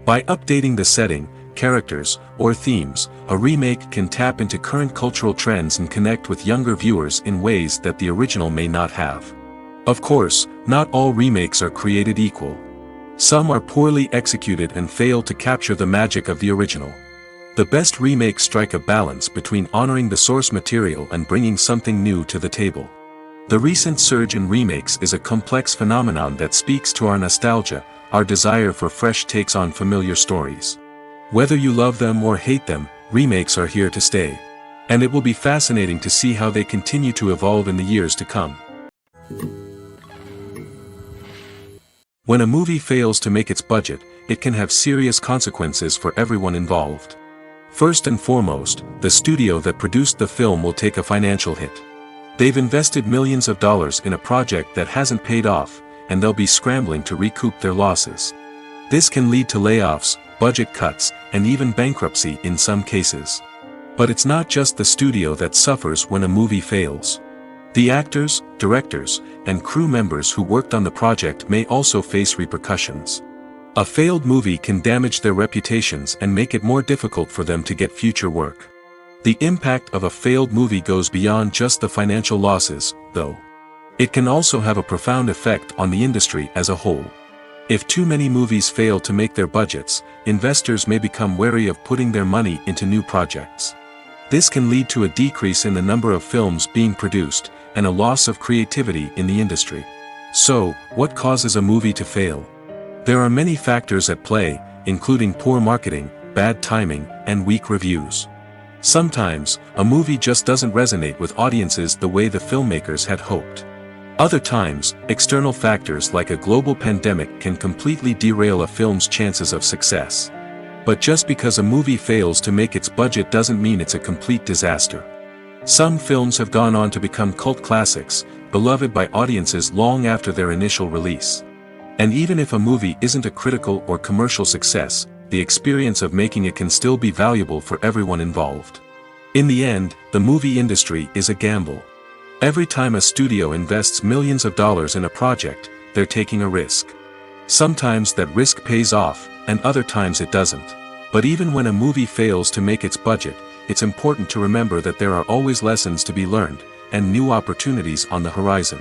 By updating the setting, characters, or themes, a remake can tap into current cultural trends and connect with younger viewers in ways that the original may not have. Of course, not all remakes are created equal. Some are poorly executed and fail to capture the magic of the original. The best remakes strike a balance between honoring the source material and bringing something new to the table. The recent surge in remakes is a complex phenomenon that speaks to our nostalgia, our desire for fresh takes on familiar stories. Whether you love them or hate them, remakes are here to stay. And it will be fascinating to see how they continue to evolve in the years to come. When a movie fails to make its budget, it can have serious consequences for everyone involved. First and foremost, the studio that produced the film will take a financial hit. They've invested millions of dollars in a project that hasn't paid off, and they'll be scrambling to recoup their losses. This can lead to layoffs, budget cuts, and even bankruptcy in some cases. But it's not just the studio that suffers when a movie fails. The actors, directors, and crew members who worked on the project may also face repercussions. A failed movie can damage their reputations and make it more difficult for them to get future work. The impact of a failed movie goes beyond just the financial losses, though. It can also have a profound effect on the industry as a whole. If too many movies fail to make their budgets, investors may become wary of putting their money into new projects. This can lead to a decrease in the number of films being produced, and a loss of creativity in the industry. So, what causes a movie to fail? There are many factors at play, including poor marketing, bad timing, and weak reviews. Sometimes, a movie just doesn't resonate with audiences the way the filmmakers had hoped. Other times, external factors like a global pandemic can completely derail a film's chances of success. But just because a movie fails to make its budget doesn't mean it's a complete disaster. Some films have gone on to become cult classics, beloved by audiences long after their initial release. And even if a movie isn't a critical or commercial success, the experience of making it can still be valuable for everyone involved. In the end, the movie industry is a gamble. Every time a studio invests millions of dollars in a project, they're taking a risk. Sometimes that risk pays off, and other times it doesn't. But even when a movie fails to make its budget, it's important to remember that there are always lessons to be learned, and new opportunities on the horizon.